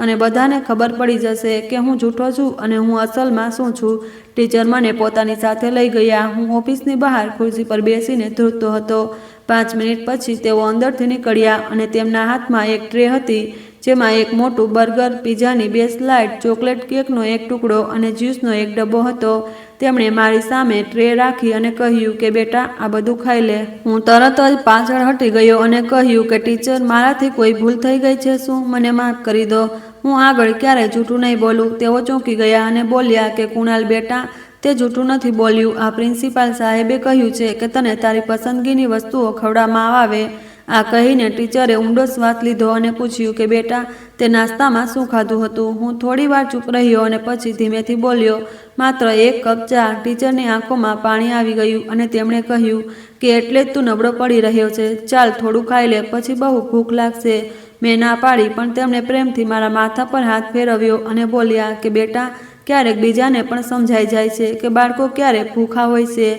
અને બધાને ખબર પડી જશે કે હું જૂઠો છું અને હું અસલમાં શું છું. ટીચર મને પોતાની સાથે લઈ ગયા. હું ઓફિસની બહાર ખુરશી પર બેસીને ધ્રુજતો હતો. 5 મિનિટ પછી તેઓ અંદરથી નીકળ્યા અને તેમના હાથમાં એક ટ્રે હતી, જેમાં એક મોટું બર્ગર, પિઝાની 2 સ્લાઇડ, ચોકલેટ કેકનો એક ટુકડો અને જ્યુસનો એક ડબ્બો હતો. તેમણે મારી સામે ટ્રે રાખી અને કહ્યું કે બેટા, આ બધું ખાઈ લે. હું તરત જ પાછળ હટી ગયો અને કહ્યું કે ટીચર, મારાથી કોઈ ભૂલ થઈ ગઈ છે શું? મને માફ કરી દો. હું આગળ ક્યારેય જૂઠું નહીં બોલું. તેઓ ચોંકી ગયા અને બોલ્યા કે કુણાલ બેટા, તે જૂઠું નથી બોલ્યું. આ પ્રિન્સિપાલ સાહેબે કહ્યું છે કે તને તારી પસંદગીની વસ્તુઓ ખવડાવવામાં આવે. આ કહીને ટીચરે ઊંડો શ્વાસ લીધો અને પૂછ્યું કે બેટા, તે નાસ્તામાં શું ખાધું હતું? હું થોડી વાર ચૂપ રહ્યો અને પછી ધીમેથી બોલ્યો, માત્ર 1 કપ ચા. ટીચરની આંખોમાં પાણી આવી ગયું અને તેમણે કહ્યું કે એટલે જ તું નબળો પડી રહ્યો છે. ચાલ, થોડું ખાઈ લે, પછી બહુ ભૂખ લાગશે. મેં ના પાડી, પણ તેમણે પ્રેમથી મારા માથા પર હાથ ફેરવ્યો અને બોલ્યા કે બેટા, ક્યારેક બીજાને પણ સમજાઈ જાય છે કે બાળકો ક્યારે ભૂખા હોય છે.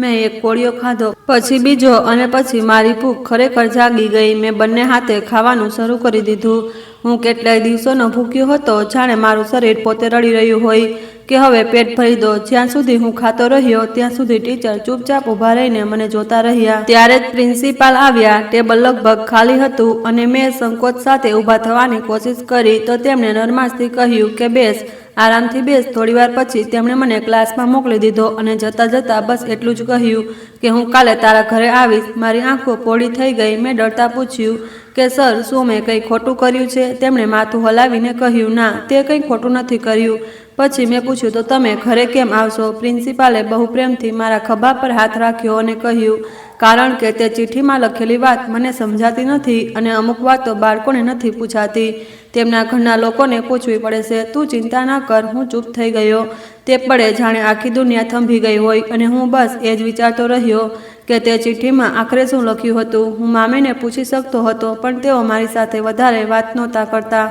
મેં એક કોળિયો ખાધો, પછી બીજો અને પછી મારી ભૂખ ખરેખર જાગી ગઈ. મેં બંને હાથે ખાવાનું શરૂ કરી દીધું. હું કેટલાય દિવસોનો ભૂખ્યો હતો, જાણે મારું શરીર પોતે રડી રહ્યું હોય કે હવે પેટ ભરી દો. જ્યાં સુધી હું ખાતો રહ્યો ત્યાં સુધી ટીચર ચૂપચાપ ઊભા રહીને મને જોતા રહ્યા. ત્યારે જ પ્રિન્સિપાલ આવ્યા. ટેબલ લગભગ ખાલી હતું અને મેં સંકોચ સાથે ઊભા થવાની કોશિશ કરી તો તેમણે નરમાશથી કહ્યું કે બેસ, આરામથી બેસ. થોડીવાર પછી તેમણે મને ક્લાસમાં મોકલી દીધો અને જતાં જતાં બસ એટલું જ કહ્યું કે હું કાલે તારા ઘરે આવીશ. મારી આંખો પોળી થઈ ગઈ. મેં ડરતા પૂછ્યું કે સર, શું મેં કંઈ ખોટું કર્યું છે? તેમણે માથું હલાવીને કહ્યું, ના, તે કંઈ ખોટું નથી કર્યું. પછી મેં પૂછ્યું, તો તમે ઘરે કેમ આવશો? પ્રિન્સિપાલે બહુ પ્રેમથી મારા ખભા પર હાથ રાખ્યો અને કહ્યું, કારણ કે તે ચિઠ્ઠીમાં લખેલી વાત મને સમજાતી નથી અને અમુક વાતો બાળકોને નથી પૂછાતી. તેમના ઘરના લોકોને પૂછવી પડે છે. તું ચિંતા ના કર. હું ચૂપ થઈ ગયો. તે પડે જાણે આખી દુનિયા થંભી ગઈ હોય અને હું બસ એ જ વિચારતો રહ્યો કે તે ચિઠ્ઠીમાં આખરે શું લખ્યું હતું. હું મામીને પૂછી શકતો હતો, પણ તેઓ મારી સાથે વધારે વાત નહોતા કરતા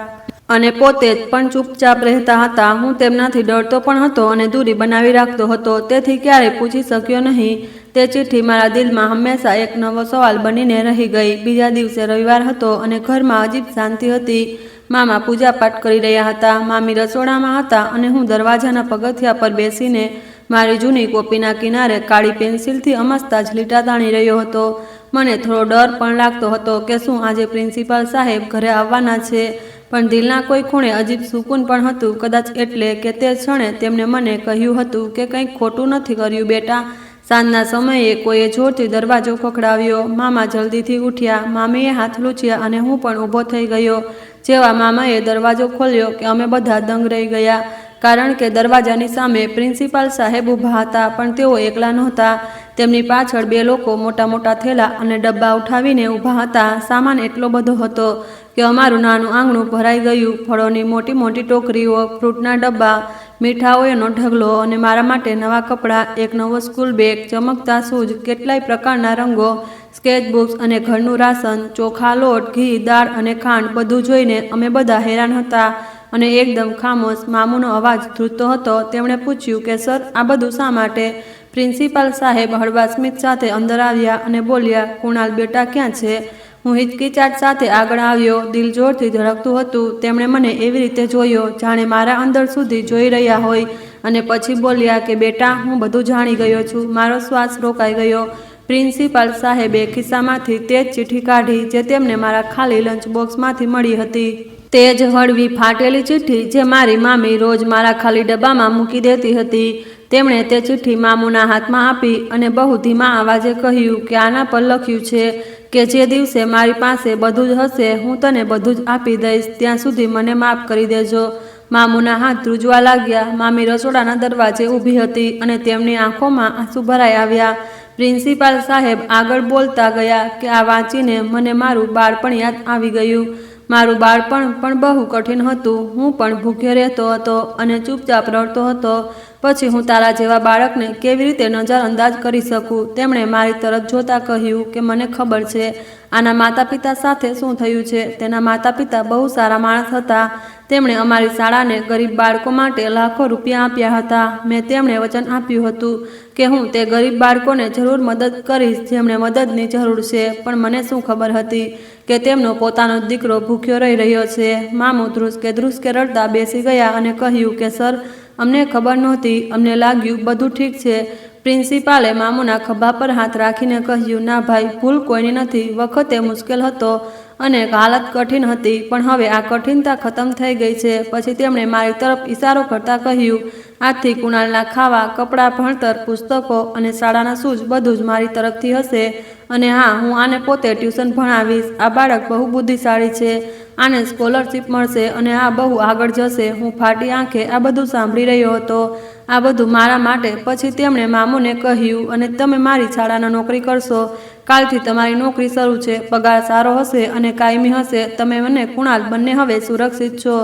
અને પોતે જ પણ ચૂપચાપ રહેતા હતા. હું તેમનાથી ડરતો પણ હતો અને દૂરી બનાવી રાખતો હતો, તેથી ક્યારેય પૂછી શક્યો નહીં. તે ચિઠ્ઠી મારા દિલમાં હંમેશા એક નવો સવાલ બનીને રહી ગઈ. બીજા દિવસે રવિવાર હતો અને ઘરમાં અજીબ શાંતિ હતી. મામા પૂજાપાઠ કરી રહ્યા હતા, મામી રસોડામાં હતા અને હું દરવાજાના પગથિયા પર બેસીને મારી જૂની કોપીના કિનારે કાળી પેન્સિલથી અમસ્તા જ લીટા તાણી રહ્યો હતો. મને થોડો ડર પણ લાગતો હતો કે શું આજે પ્રિન્સિપાલ સાહેબ ઘરે આવવાના છે, પણ દિલના કોઈ ખૂણે અજીબ સુકૂન પણ હતું. કદાચ એટલે કે તે ક્ષણે તેમણે મને કહ્યું હતું કે કંઈક ખોટું નથી કર્યું બેટા. સાંજના સમયે કોઈએ જોરથી દરવાજો ખખડાવ્યો. મામા જલ્દીથી ઉઠ્યા. મામીએ હાથ લૂછ્યા અને હું પણ ઊભો થઈ ગયો. જેવા મામાએ દરવાજો ખોલ્યો કે અમે બધા દંગ રહી ગયા, કારણ કે દરવાજાની સામે પ્રિન્સિપાલ સાહેબ ઊભા હતા, પણ તેઓ એકલા નહોતા. તેમની પાછળ 2 લોકો મોટા મોટા થેલા અને ડબ્બા ઉઠાવીને ઊભા હતા. સામાન એટલો બધો હતો કે અમારું નાનું આંગણું ભરાઈ ગયું. ફળોની મોટી મોટી ટોકરીઓ, ફ્રૂટના ડબ્બા, મીઠાઈઓનો ઢગલો અને મારા માટે નવા કપડાં, એક નવો સ્કૂલ બેગ, ચમકતા શૂઝ, કેટલાય પ્રકારના રંગો, સ્કેચબુક્સ અને ઘરનું રાશન, ચોખા, લોટ, ઘી, દાળ અને ખાંડ, બધું જોઈને અમે બધા હેરાન હતા. અને એકદમ ખામોશ મામુનો અવાજ ધ્રુજતો હતો. તેમણે પૂછ્યું કે સર, આ બધું શા માટે? પ્રિન્સિપાલ સાહેબ હળવા સ્મિત સાથે અંદર આવ્યા અને બોલ્યા, કુણાલ બેટા ક્યાં છે? હું હિચકિચાટ સાથે આગળ આવ્યો. દિલ જોરથી ધડકતું હતું. તેમણે મને એવી રીતે જોયો જાણે મારા અંદર સુધી જોઈ રહ્યા હોય અને પછી બોલ્યા કે બેટા, હું બધું જાણી ગયો છું. મારો શ્વાસ રોકાઈ ગયો. પ્રિન્સિપાલ સાહેબે ખિસ્સામાંથી તે જ ચિઠ્ઠી કાઢી જે તેમને મારા ખાલી લંચ બોક્સમાંથી મળી હતી. તે જ હળવી ફાટેલી ચિઠ્ઠી જે મારી મામી રોજ મારા ખાલી ડબ્બામાં મૂકી દેતી હતી. તેમણે તે ચિઠ્ઠી મામુના હાથમાં આપી અને બહુ ધીમા અવાજે કહ્યું કે આના પર લખ્યું છે કે જે દિવસે મારી પાસે બધું જ હશે હું તને બધું જ આપી દઈશ. ત્યાં સુધી મને માફ કરી દેજો. મામુના હાથ ધ્રુજવા લાગ્યા. મામી રસોડાના દરવાજે ઊભી હતી અને તેમની આંખોમાં આંસુ ભરાઈ આવ્યા. પ્રિન્સિપાલ સાહેબ આગળ બોલતા ગયા કે આ વાંચીને મને મારું બાળપણ યાદ આવી ગયું. મારું બાળપણ પણ બહુ કઠિન હતું. હું પણ ભૂખ્યો રહેતો હતો અને ચૂપચાપ રડતો હતો. પછી હું તારા જેવા બાળકને કેવી રીતે નજરઅંદાજ કરી શકું? તેમણે મારી તરફ જોતા કહ્યું કે મને ખબર છે આના માતા પિતા સાથે શું થયું છે. તેના માતા પિતા બહુ સારા માણસ હતા. તેમણે અમારી શાળાને ગરીબ બાળકો માટે લાખો રૂપિયા આપ્યા હતા. મેં તેમણે વચન આપ્યું હતું કે હું તે ગરીબ બાળકોને જરૂર મદદ કરીશ જેમને મદદની જરૂર છે. પણ મને શું ખબર હતી કે તેમનો પોતાનો દીકરો ભૂખ્યો રહી રહ્યો છે. મામુ ધ્રુસકે રડતા બેસી ગયા અને કહ્યું કે સર, અમને ખબર નહોતી. અમને લાગ્યું બધું ઠીક છે. પ્રિન્સિપાલે મામુના ખભા પર હાથ રાખીને કહ્યું, ના ભાઈ, ભૂલ કોઈની નથી. વખતે મુશ્કેલ હતો અને હાલત કઠિન હતી, પણ હવે આ કઠિનતા ખતમ થઈ ગઈ છે. પછી તેમણે મારી તરફ ઈશારો કરતા કહ્યું, આજથી કુણાલના ખાવા, કપડાં, ભણતર, પુસ્તકો અને શાળાના શૂઝ બધું જ મારી તરફથી હશે. અને હા, હું આને પોતે ટ્યુશન ભણાવીશ. આ બાળક બહુ બુદ્ધિશાળી છે. આને સ્કોલરશિપ મળશે અને આ બહુ આગળ જશે. હું ફાટી આંખે આ બધું સાંભળી રહ્યો હતો. આ બધું મારા માટે. પછી તેમણે મામુને કહ્યું, અને તમે મારી શાળામાં નોકરી કરશો. કાલથી તમારી નોકરી શરૂ છે. પગાર સારો હશે અને કાયમી હશે. તમે અને કુણાલ બંને હવે સુરક્ષિત છો.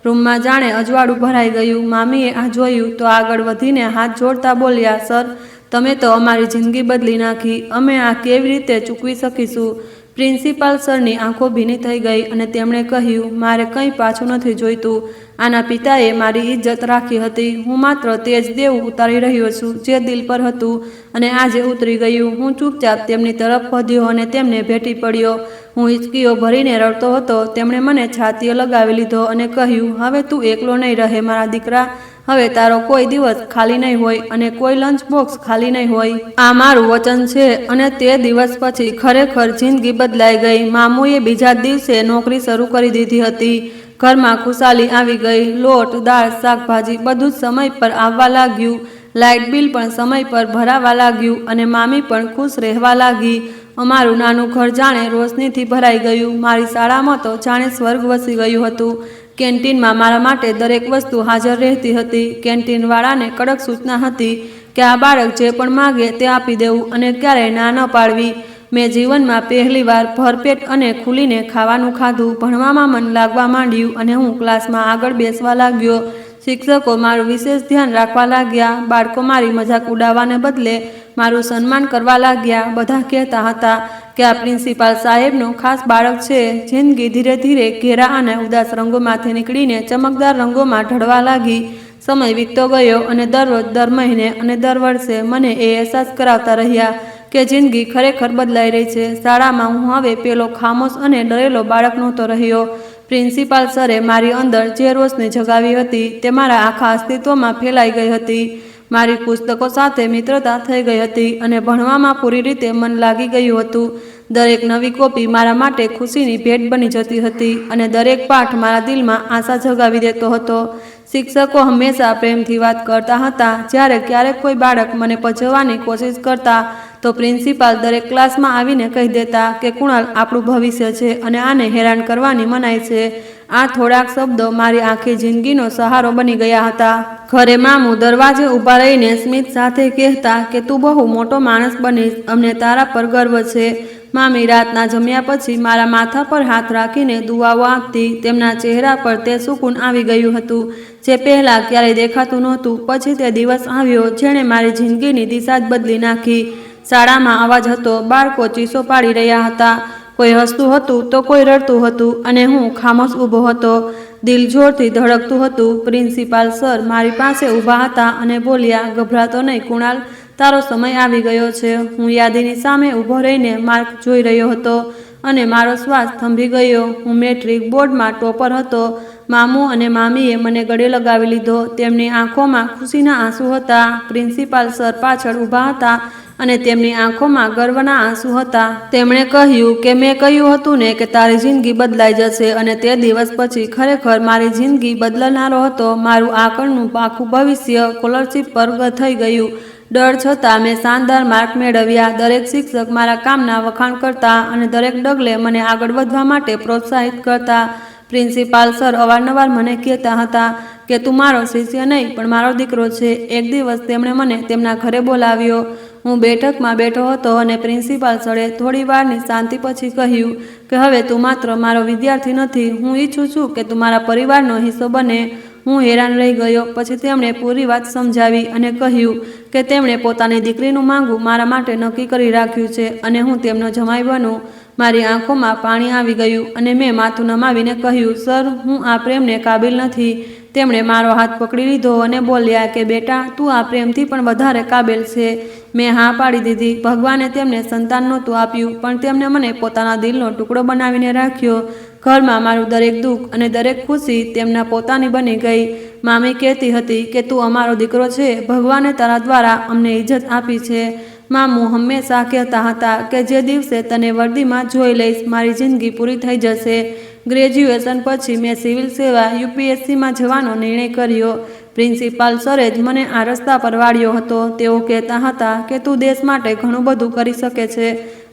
રૂમમાં જાણે અજવાળું ભરાઈ ગયું. મામીએ આ જોયું તો આગળ વધીને હાથ જોડતા બોલ્યા, સર, તમે તો અમારી જિંદગી બદલી નાખી. અમે આ કેવી રીતે ચૂકવી શકીશું? પ્રિન્સિપાલ સરની આંખો ભીની થઈ ગઈ અને તેમણે કહ્યું, મારે કંઈ પાછું નથી જોઈતું. આના પિતાએ મારી ઇજ્જત રાખી હતી. હું માત્ર તે જ દેવું ઉતારી રહ્યો છું જે દિલ પર હતું અને આજે ઉતરી ગયું. હું ચૂપચાપ તેમની તરફ વધ્યો અને તેમને ભેટી પડ્યો. હું હિચકીઓ ભરીને રડતો હતો. તેમણે મને છાતીએ લગાવી લીધો અને કહ્યું, હવે તું એકલો નહીં રહે મારા દીકરા. હવે તારો કોઈ દિવસ ખાલી નહીં હોય અને કોઈ લંચ બોક્સ ખાલી નહીં હોય. આ મારું વચન છે. અને તે દિવસ પછી ખરેખર જિંદગી બદલાઈ ગઈ. મામુએ બીજા દિવસે નોકરી શરૂ કરી દીધી હતી. ઘરમાં ખુશાલી આવી ગઈ. લોટ, દાળ, શાકભાજી બધું જ સમય પર આવવા લાગ્યું. લાઇટ બિલ પણ સમય પર ભરાવા લાગ્યું અને મામી પણ ખુશ રહેવા લાગી. અમારું નાનું ઘર જાણે રોશનીથી ભરાઈ ગયું. મારી શાળામાં તો જાણે સ્વર્ગ વસી ગયું હતું. કેન્ટીનમાં મારા માટે દરેક વસ્તુ હાજર રહેતી હતી. કેન્ટીનવાળાને કડક સૂચના હતી કે આ બાળક જે પણ માગે તે આપી દેવું અને ક્યારેય ના ન પાડવી. મેં જીવનમાં પહેલીવાર ભરપેટ અને ખુલીને ખાવાનું ખાધું. ભણવામાં મન લાગવા માંડ્યું અને હું ક્લાસમાં આગળ બેસવા લાગ્યો. શિક્ષકો મારું વિશેષ ધ્યાન રાખવા લાગ્યા. બાળકો મારી મજાક ઉડાવવાને બદલે મારું સન્માન કરવા લાગ્યા. બધા કહેતા હતા કે આ પ્રિન્સિપાલ સાહેબનો ખાસ બાળક છે. જિંદગી ધીરે ધીરે ઘેરા અને ઉદાસ રંગોમાંથી નીકળીને ચમકદાર રંગોમાં ઢળવા લાગી. સમય વીતતો ગયો અને દરરોજ, દર મહિને અને દર વર્ષે મને એ અહેસાસ કરાવતા રહ્યા કે જિંદગી ખરેખર બદલાઈ રહી છે. શાળામાં હું હવે પેલો ખામોશ અને ડરેલો બાળક નહોતો રહ્યો. પ્રિન્સિપાલ સરે મારી અંદર જે રોશની જગાવી હતી તે મારા આખા અસ્તિત્વમાં ફેલાઈ ગઈ હતી. મારી પુસ્તકો સાથે મિત્રતા થઈ ગઈ હતી અને ભણવામાં પૂરી રીતે મન લાગી ગયું હતું. દરેક નવી કોપી મારા માટે ખુશીની ભેટ બની જતી હતી અને દરેક પાઠ મારા દિલમાં આશા જગાવી દેતો હતો. શિક્ષકો હંમેશા પ્રેમથી વાત કરતા હતા. જ્યારે ક્યારેક કોઈ બાળક મને પજવવાની કોશિશ કરતા તો પ્રિન્સિપાલ દરેક ક્લાસમાં આવીને કહી દેતા કે કુણાલ આપણું ભવિષ્ય છે અને આને હેરાન કરવાની મનાઈ છે. આ થોડાક શબ્દો મારી આખી જિંદગીનો સહારો બની ગયા હતા. ઘરે મામું દરવાજે ઊભા રહીને સ્મિત સાથે કહેતા કે તું બહુ મોટો માણસ બનીશ, અમને તારા પર ગર્વ છે. મામી રાતના જમ્યા પછી મારા માથા પર હાથ રાખીને દુઆઓ આપતી. તેમના ચહેરા પર તે સુકૂન આવી ગયું હતું જે પહેલાં ક્યારેય દેખાતું નહોતું. પછી તે દિવસ આવ્યો જેણે મારી જિંદગીની દિશા જ બદલી નાખી. શાળામાં અવાજ હતો, બાળકો ચીસો પાડી રહ્યા હતા, કોઈ હસતું હતું તો કોઈ રડતું હતું અને હું ખામોશ ઊભો હતો. દિલ જોરથી ધડકતું હતું. પ્રિન્સિપાલ સર મારી પાસે ઊભા હતા અને બોલ્યા, ગભરાતો નહીં કુણાલ, તારો સમય આવી ગયો છે. હું યાદીની સામે ઊભો રહીને માર્ક જોઈ રહ્યો હતો અને મારો શ્વાસ થંભી ગયો. હું મેટ્રિક બોર્ડમાં ટોપર હતો. મામું અને મામીએ મને ગળે લગાવી લીધો. તેમની આંખોમાં ખુશીના આંસુ હતા. પ્રિન્સિપાલ સર પાછળ ઊભા હતા અને તેમની આંખોમાં ગર્વના આંસુ હતા. તેમણે કહ્યું કે મેં કહ્યું હતું ને કે તારી જિંદગી બદલાઈ જશે, અને તે દિવસ પછી ખરેખર મારી જિંદગી બદલનારો હતો. મારું આગળનું આખું ભવિષ્ય સ્કોલરશિપ પર થઈ ગયું. ડર છતાં મેં શાનદાર માર્ક મેળવ્યા. દરેક શિક્ષક મારા કામના વખાણ કરતા અને દરેક ડગલે મને આગળ વધવા માટે પ્રોત્સાહિત કરતા. પ્રિન્સિપાલ સર અવારનવાર મને કહેતા હતા કે તું મારો શિષ્ય નહીં પણ મારો દીકરો છે. એક દિવસ તેમણે મને તેમના ઘરે બોલાવ્યો. હું બેઠકમાં બેઠો હતો અને પ્રિન્સિપાલ સરે થોડી વારની શાંતિ પછી કહ્યું કે હવે તું માત્ર મારો વિદ્યાર્થી નથી, હું ઈચ્છું છું કે તું મારા પરિવારનો હિસ્સો બને. હું હેરાન રહી ગયો. પછી તેમણે પૂરી વાત સમજાવી અને કહ્યું કે તેમણે પોતાની દીકરીનું માંગવું મારા માટે નક્કી કરી રાખ્યું છે અને હું તેમનો જમાઈ બનું. મારી આંખોમાં પાણી આવી ગયું અને મેં માથું નમાવીને કહ્યું, સર હું આ પ્રેમને કાબિલ નથી. તેમણે મારો હાથ પકડી લીધો અને બોલ્યા કે બેટા, તું આ પ્રેમથી પણ વધારે કાબિલ છે. મેં હા પાડી દીધી. ભગવાને તેમને સંતાન નહોતું આપ્યું પણ તેમને મને પોતાના દિલનો ટુકડો બનાવીને રાખ્યો. ઘરમાં મારું દરેક દુઃખ અને દરેક ખુશી તેમના પોતાની બની ગઈ. મામી કહેતી હતી કે તું અમારો દીકરો છે, ભગવાને તારા દ્વારા અમને ઇજ્જત આપી છે. મામું હંમેશા કહેતા હતા કે જે દિવસે તને વર્દીમાં જોઈ લઈશ મારી જિંદગી પૂરી થઈ જશે. ગ્રેજ્યુએશન પછી મેં સિવિલ સેવા યુપીએસસીમાં જવાનો નિર્ણય કર્યો. પ્રિન્સિપાલ સરે જ મને આ રસ્તા પર વાળ્યો હતો. તેઓ કહેતા હતા કે તું દેશ માટે ઘણું બધું કરી શકે છે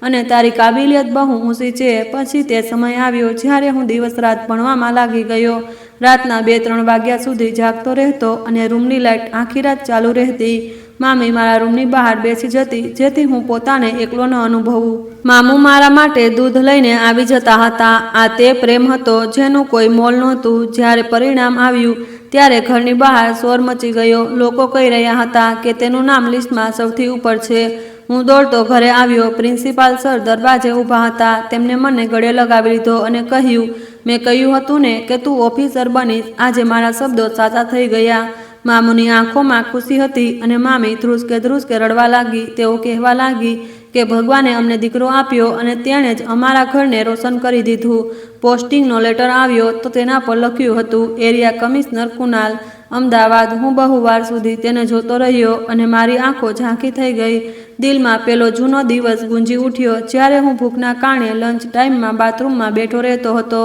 અને તારી કાબિલિયત બહુ ઊંચી છે. પછી તે સમય આવ્યો જ્યારે હું દિવસ રાત ભણવામાં લાગી ગયો. રાતના 2-3 વાગ્યા સુધી જાગતો રહેતો અને રૂમની લાઇટ આખી રાત ચાલુ રહેતી. મામી મારા રૂમની બહાર બેસી જતી જેથી હું પોતાને એકલો ન અનુભવું. મામું મારા માટે દૂધ લઈને આવી જતા હતા. આ તે પ્રેમ હતો જેનું કોઈ મોલ નહોતું. જ્યારે પરિણામ આવ્યું ત્યારે ઘરની બહાર શોર મચી ગયો. લોકો કહી રહ્યા હતા કે તેનું નામ લિસ્ટમાં સૌથી ઉપર છે. હું દોડતો ઘરે આવ્યો. પ્રિન્સિપાલ સર દરવાજે ઊભા હતા. તેમને મને ગળે લગાવી લીધો અને કહ્યું, મેં કહ્યું હતું ને કે તું ઓફિસર બનીશ. આજે મારા શબ્દો સાચા થઈ ગયા. મામુની આંખોમાં ખુશી હતી અને મામી ધ્રુસકે રડવા લાગી. તેઓ કહેવા લાગી કે ભગવાને અમને દીકરો આપ્યો અને તેણે જ અમારા ઘરને રોશન કરી દીધું. પોસ્ટિંગનો લેટર આવ્યો તો તેના પર લખ્યું હતું, એરિયા કમિશનર કુણાલ, અમદાવાદ. હું બહુ વાર સુધી તેને જોતો રહ્યો અને મારી આંખો ઝાંખી થઈ ગઈ. દિલમાં પેલો જૂનો દિવસ ગુંજી ઉઠ્યો જ્યારે હું ભૂખના કારણે લંચ ટાઈમમાં બાથરૂમમાં બેઠો રહેતો હતો.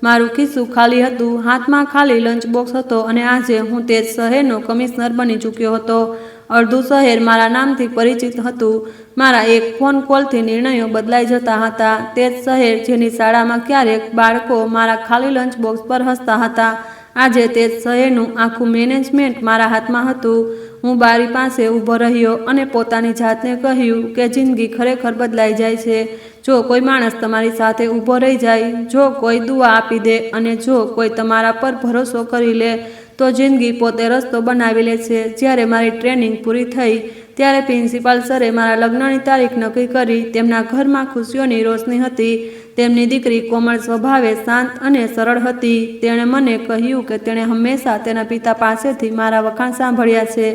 મારું ખિસ્સું ખાલી હતું, હાથમાં ખાલી લંચ બોક્સ હતો અને આજે હું તે જ શહેરનો કમિશનર બની ચૂક્યો હતો. અડધું શહેર મારા નામથી પરિચિત હતું. મારા એક ફોન કોલથી નિર્ણયો બદલાઈ જતા હતા. તે જ શહેર જેની શાળામાં ક્યારેક બાળકો મારા ખાલી લંચ બોક્સ પર હસતા હતા, આજે તે જ શહેરનું આખું મેનેજમેન્ટ મારા હાથમાં હતું. હું બારી પાસે ઊભો રહ્યો અને પોતાની જાતને કહ્યું કે જિંદગી ખરેખર બદલાઈ જાય છે જો કોઈ માણસ તમારી સાથે ઊભો રહી જાય, જો કોઈ દુઆ આપી દે અને જો કોઈ તમારા પર ભરોસો કરી લે તો જિંદગી પોતે રસ્તો બનાવી લે છે. જ્યારે મારી ટ્રેનિંગ પૂરી થઈ ત્યારે પ્રિન્સિપાલ સરે મારા લગ્નની તારીખ નક્કી કરી. તેમના ઘરમાં ખુશીઓની રોશની હતી. તેમની દીકરી કોમળ સ્વભાવે શાંત અને સરળ હતી. તેણે મને કહ્યું કે તેણે હંમેશા તેના પિતા પાસેથી મારા વખાણ સાંભળ્યા છે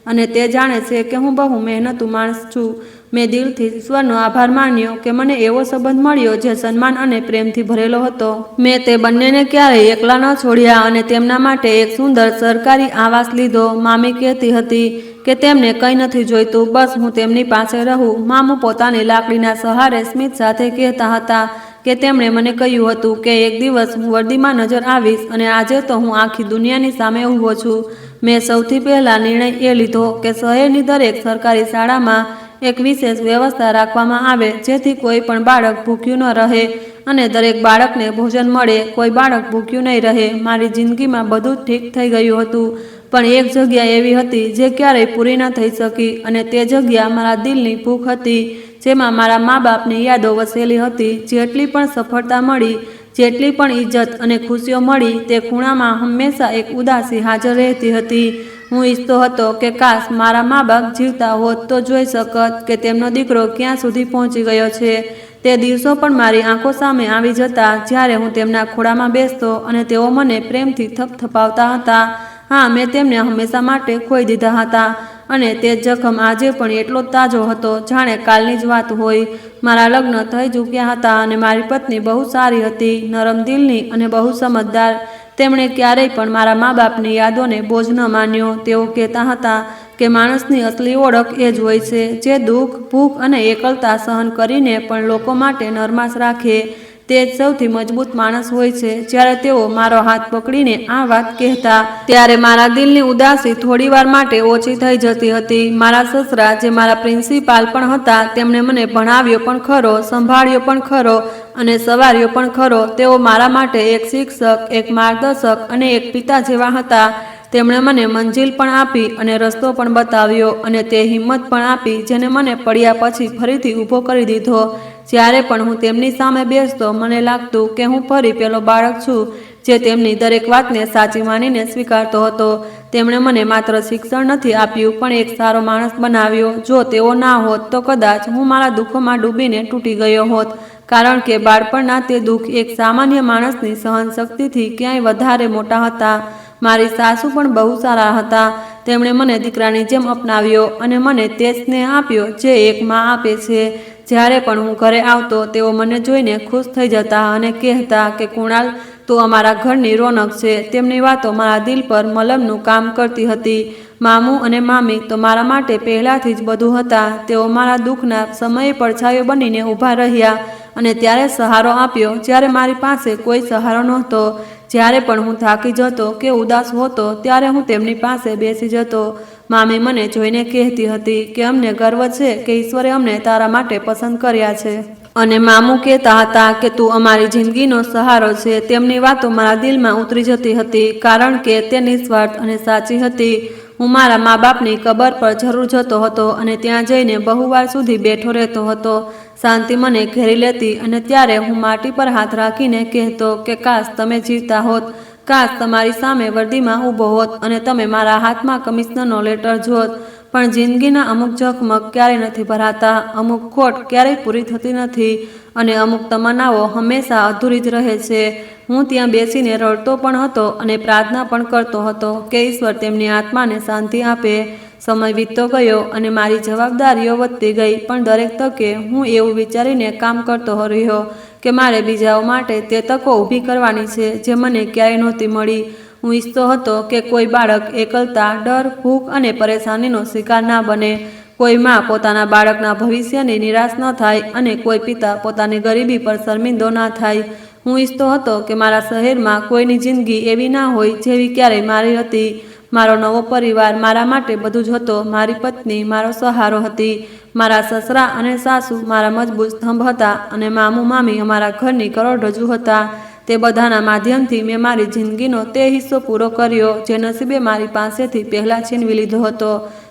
અને તે જાણે છે કે હું બહુ મહેનતુ માણસ છું. મેં દિલથી ઈશ્વરનો આભાર માન્યો કે મને એવો સંબંધ મળ્યો જે સન્માન અને પ્રેમથી ભરેલો હતો. મેં તે બંનેને ક્યારેય એકલા ન છોડ્યા અને તેમના માટે એક સુંદર સરકારી આવાસ લીધો. મામી કહેતી હતી કે તેમને કંઈ નથી જોઈતું, બસ હું તેમની પાસે રહું. મામું પોતાની લાકડીના સહારે સ્મિત સાથે કહેતા હતા કે તેમણે મને કહ્યું હતું કે એક દિવસ હું વર્દીમાં નજર આવીશ અને આજે તો હું આખી દુનિયાની સામે ઊભો છું. મેં સૌથી પહેલાં નિર્ણય એ લીધો કે શહેરની દરેક સરકારી શાળામાં એક વિશેષ વ્યવસ્થા રાખવામાં આવે જેથી કોઈ પણ બાળક ભૂખ્યું ન રહે અને દરેક બાળકને ભોજન મળે, કોઈ બાળક ભૂખ્યું નહીં રહે. મારી જિંદગીમાં બધું ઠીક થઈ ગયું હતું, પણ એક જગ્યા એવી હતી જે ક્યારેય પૂરી ન થઈ શકી, અને તે જગ્યા મારા દિલની ભૂખ હતી, જેમાં મારા મા બાપની યાદો વસેલી હતી. જેટલી પણ સફળતા મળી, જેટલી પણ ઇજ્જત અને ખુશીઓ મળી, તે ખૂણામાં હંમેશા એક ઉદાસી હાજર રહેતી હતી. હું ઈચ્છતો હતો કે કાશ મારા મા બાપ જીવતા હોત તો જોઈ શકત કે તેમનો દીકરો ક્યાં સુધી પહોંચી ગયો છે. તે દિવસો પણ મારી આંખો સામે આવી જતા જ્યારે હું તેમના ખોળામાં બેસતો અને તેઓ મને પ્રેમથી થપથપાવતા હતા. હા, મેં તેમને હંમેશા માટે ખોઈ દીધા હતા, અને તે જખમ આજે પણ એટલો તાજો હતો જાણે કાલની જ વાત હોય. મારા લગ્ન થઈ ચૂક્યા હતા અને મારી પત્ની બહુ સારી હતી, નરમ દિલની અને બહુ સમજદાર. તેમણે ક્યારેય પણ મારા મા બાપની યાદોને બોજ ન માન્યો. તેઓ કહેતા હતા કે માણસની અસલી ઓળખ એ જ હોય છે જે દુઃખ, ભૂખ અને એકલતા સહન કરીને પણ લોકો માટે નરમાશ રાખે. તે જ સૌથી મજબૂત માણસ હોય છે. જ્યારે તેઓ મારો હાથ પકડીને આ વાત કહેતા, ત્યારે મારા દિલની ઉદાસી થોડીવાર માટે ઓછી થઈ જતી હતી. મારા સસરા, જે મારા પ્રિન્સિપાલ પણ હતા, તેમણે મને ભણાવ્યો પણ ખરો, સંભાળ્યો પણ ખરો અને સવાર્યો પણ ખરો. તેઓ મારા માટે એક શિક્ષક, એક માર્ગદર્શક અને એક પિતા જેવા હતા. તેમણે મને મંજિલ પણ આપી અને રસ્તો પણ બતાવ્યો, અને તે હિંમત પણ આપી જેને મને પડ્યા પછી ફરીથી ઊભો કરી દીધો. જ્યારે પણ હું તેમની સામે બેસતો, મને લાગતું કે હું ફરી પેલો બાળક છું જે તેમની દરેક વાતને સાચી માનીને સ્વીકારતો હતો. તેમણે મને માત્ર શિક્ષણ નથી આપ્યું, પણ એક સારો માણસ બનાવ્યો. જો તેઓ ના હોત તો કદાચ હું મારા દુઃખોમાં ડૂબીને તૂટી ગયો હોત, કારણ કે બાળપણના તે દુઃખ એક સામાન્ય માણસની સહનશક્તિથી ક્યાંય વધારે મોટા હતા. મારી સાસુ પણ બહુ સારા હતા. તેમણે મને દીકરાની જેમ અપનાવ્યો અને મને તે સ્નેહ આપ્યો જે એક માં આપે છે. જ્યારે પણ હું ઘરે આવતો, તેઓ મને જોઈને ખુશ થઈ જતા અને કહેતા કે કુણાલ, તું અમારા ઘરની રોનક છે. તેમની વાતો મારા દિલ પર મલમનું કામ કરતી હતી. મામું અને મામી તો મારા માટે પહેલાથી જ બધું હતા. તેઓ મારા દુઃખના સમયે પડછાયો બનીને ઊભા રહ્યા અને ત્યારે સહારો આપ્યો જ્યારે મારી પાસે કોઈ સહારો નહોતો. જ્યારે પણ હું થાકી જતો કે ઉદાસ હોતો, ત્યારે હું તેમની પાસે બેસી જતો. મામી મને જોઈને કહેતી હતી કે અમને ગર્વ છે કે ઈશ્વરે અમને તારા માટે પસંદ કર્યા છે. અને મામું કહેતા હતા કે તું અમારી જિંદગીનો સહારો છે. તેમની વાતો મારા દિલમાં ઉતરી જતી હતી, કારણ કે તે નિસ્વાર્થ અને સાચી હતી. હું મારા મા બાપની કબર પર જરૂર જતો હતો અને ત્યાં જઈને બહુવાર સુધી બેઠો રહેતો હતો. શાંતિ મને ઘેરી લેતી અને ત્યારે હું માટી પર હાથ રાખીને કહેતો કે કાશ તમે જીવતા હોત, કાશ તમારી સામે વર્દીમાં ઊભો હોત અને તમે મારા હાથમાં કમિશનરનો લેટર જોત. પણ જિંદગીના અમુક ઝકમક ક્યારેય નથી ભરાતા, અમુક ખોટ ક્યારેય પૂરી થતી નથી, અને અમુક તમન્નાઓ હંમેશા અધૂરી જ રહે છે. હું ત્યાં બેસીને રડતો પણ હતો અને પ્રાર્થના પણ કરતો હતો કે ઈશ્વર તેમની આત્માને શાંતિ આપે. સમય વીતતો ગયો અને મારી જવાબદારીઓ વધતી ગઈ, પણ દરેક તકે હું એવું વિચારીને કામ કરતો રહ્યો કે મારે બીજાઓ માટે તે તકો ઊભી કરવાની છે જે મને ક્યારેય નહોતી મળી. હું ઈચ્છતો હતો કે કોઈ બાળક એકલતા, ડર, ભૂખ અને પરેશાનીનો શિકાર ના બને. કોઈ માં પોતાના બાળકના ભવિષ્યની નિરાશ ન થાય અને કોઈ પિતા પોતાની ગરીબી પર શર્મિંદો ના થાય. હું ઈચ્છતો હતો કે મારા શહેરમાં કોઈની જિંદગી એવી ના હોય જેવી ક્યારેય મારી હતી. મારો નવો પરિવાર મારા માટે બધું જ હતો. મારી પત્ની મારો સહારો હતી, મારા સસરા અને સાસુ મારા મજબૂત સ્તંભ હતા, અને મામું મામી અમારા ઘરની કરોડરજ્જુ હતા. તે બધાના માધ્યમથી મેં મારી જિંદગીનો તે હિસ્સો પૂરો કર્યો જે નસીબે મારી પાસેથી પહેલાં છીનવી લીધો હતો.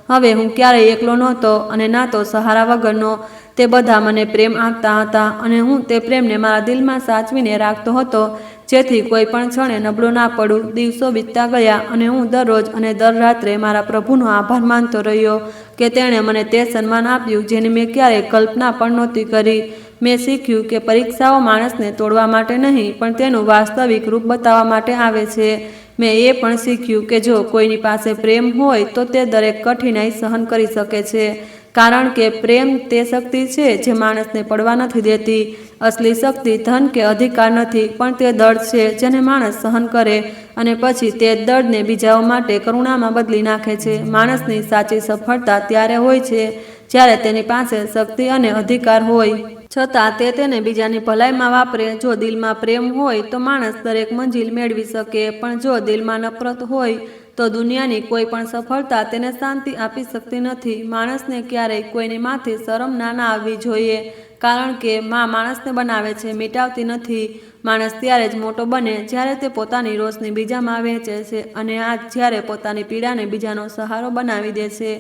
હવે હું ક્યારેય એકલો નહોતો અને ના તો સહારા વગરનો. તે બધા મને પ્રેમ આપતા હતા અને હું તે પ્રેમને મારા દિલમાં સાચવીને રાખતો હતો, જેથી કોઈ પણ ક્ષણે નબળો ના પડું. દિવસો વીતતા ગયા અને હું દરરોજ અને દર રાત્રે મારા પ્રભુનો આભાર માનતો રહ્યો કે તેણે મને તે સન્માન આપ્યું જેની મેં ક્યારેય કલ્પના પણ નહોતી કરી. મેં શીખ્યું કે પરીક્ષાઓ માણસને તોડવા માટે નહીં, પણ તેનું વાસ્તવિક રૂપ બતાવવા માટે આવે છે. મેં એ પણ શીખ્યું કે જો કોઈની પાસે પ્રેમ હોય તો તે દરેક કઠિનાઈ સહન કરી શકે છે, કારણ કે પ્રેમ તે શક્તિ છે જે માણસને પડવા નથી દેતી. અસલી શક્તિ ધન કે અધિકાર નથી, પણ તે દર્દ છે જેને માણસ સહન કરે અને પછી તે દર્દને બીજાઓ માટે કરુણામાં બદલી નાખે છે. માણસની સાચી સફળતા ત્યારે હોય છે જ્યારે તેની પાસે શક્તિ અને અધિકાર હોય, છતાં તે તેને બીજાની ભલાઈમાં વાપરે. જો દિલમાં પ્રેમ હોય તો માણસ દરેક મંજિલ મેળવી શકે, પણ જો દિલમાં નફરત હોય તો દુનિયાની કોઈ પણ સફળતા તેને શાંતિ આપી શકતી નથી. માણસને ક્યારેય કોઈની માથે શરમ ના આવવી જોઈએ, કારણ કે માં માણસને બનાવે છે, મિટાવતી નથી. માણસ ત્યારે જ મોટો બને જ્યારે તે પોતાની રોશની બીજામાં વહેંચે છે અને આ જ્યારે પોતાની પીડાને બીજાનો સહારો બનાવી દે છે.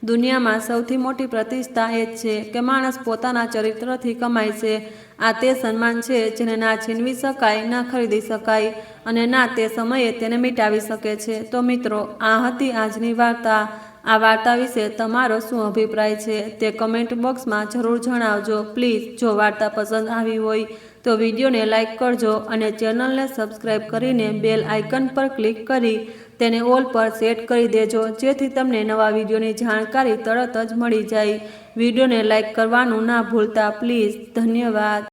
દુનિયામાં સૌથી મોટી પ્રતિષ્ઠા એ જ છે કે માણસ પોતાના ચરિત્રથી કમાય છે. આ તે સન્માન છે જેને ના છીનવી શકાય, ના ખરીદી શકાય અને ના તે સમયે તેને મિટાવી શકે છે. તો મિત્રો, આ હતી આજની વાર્તા. આ વાર્તા વિશે તમારો શું અભિપ્રાય છે તે કમેન્ટ બોક્સમાં જરૂર જણાવજો. પ્લીઝ, જો વાર્તા પસંદ આવી હોય તો વિડીયોને લાઇક કરજો અને ચેનલને સબસ્ક્રાઈબ કરીને બેલ આઇકન પર ક્લિક કરી તેને ઓલ પર સેટ કરી દેજો, જેથી તમને નવા વિડીયોની જાણકારી તરત જ મળી જાય. વિડીયોને લાઇક કરવાનું ના ભૂલતા પ્લીઝ. ધન્યવાદ.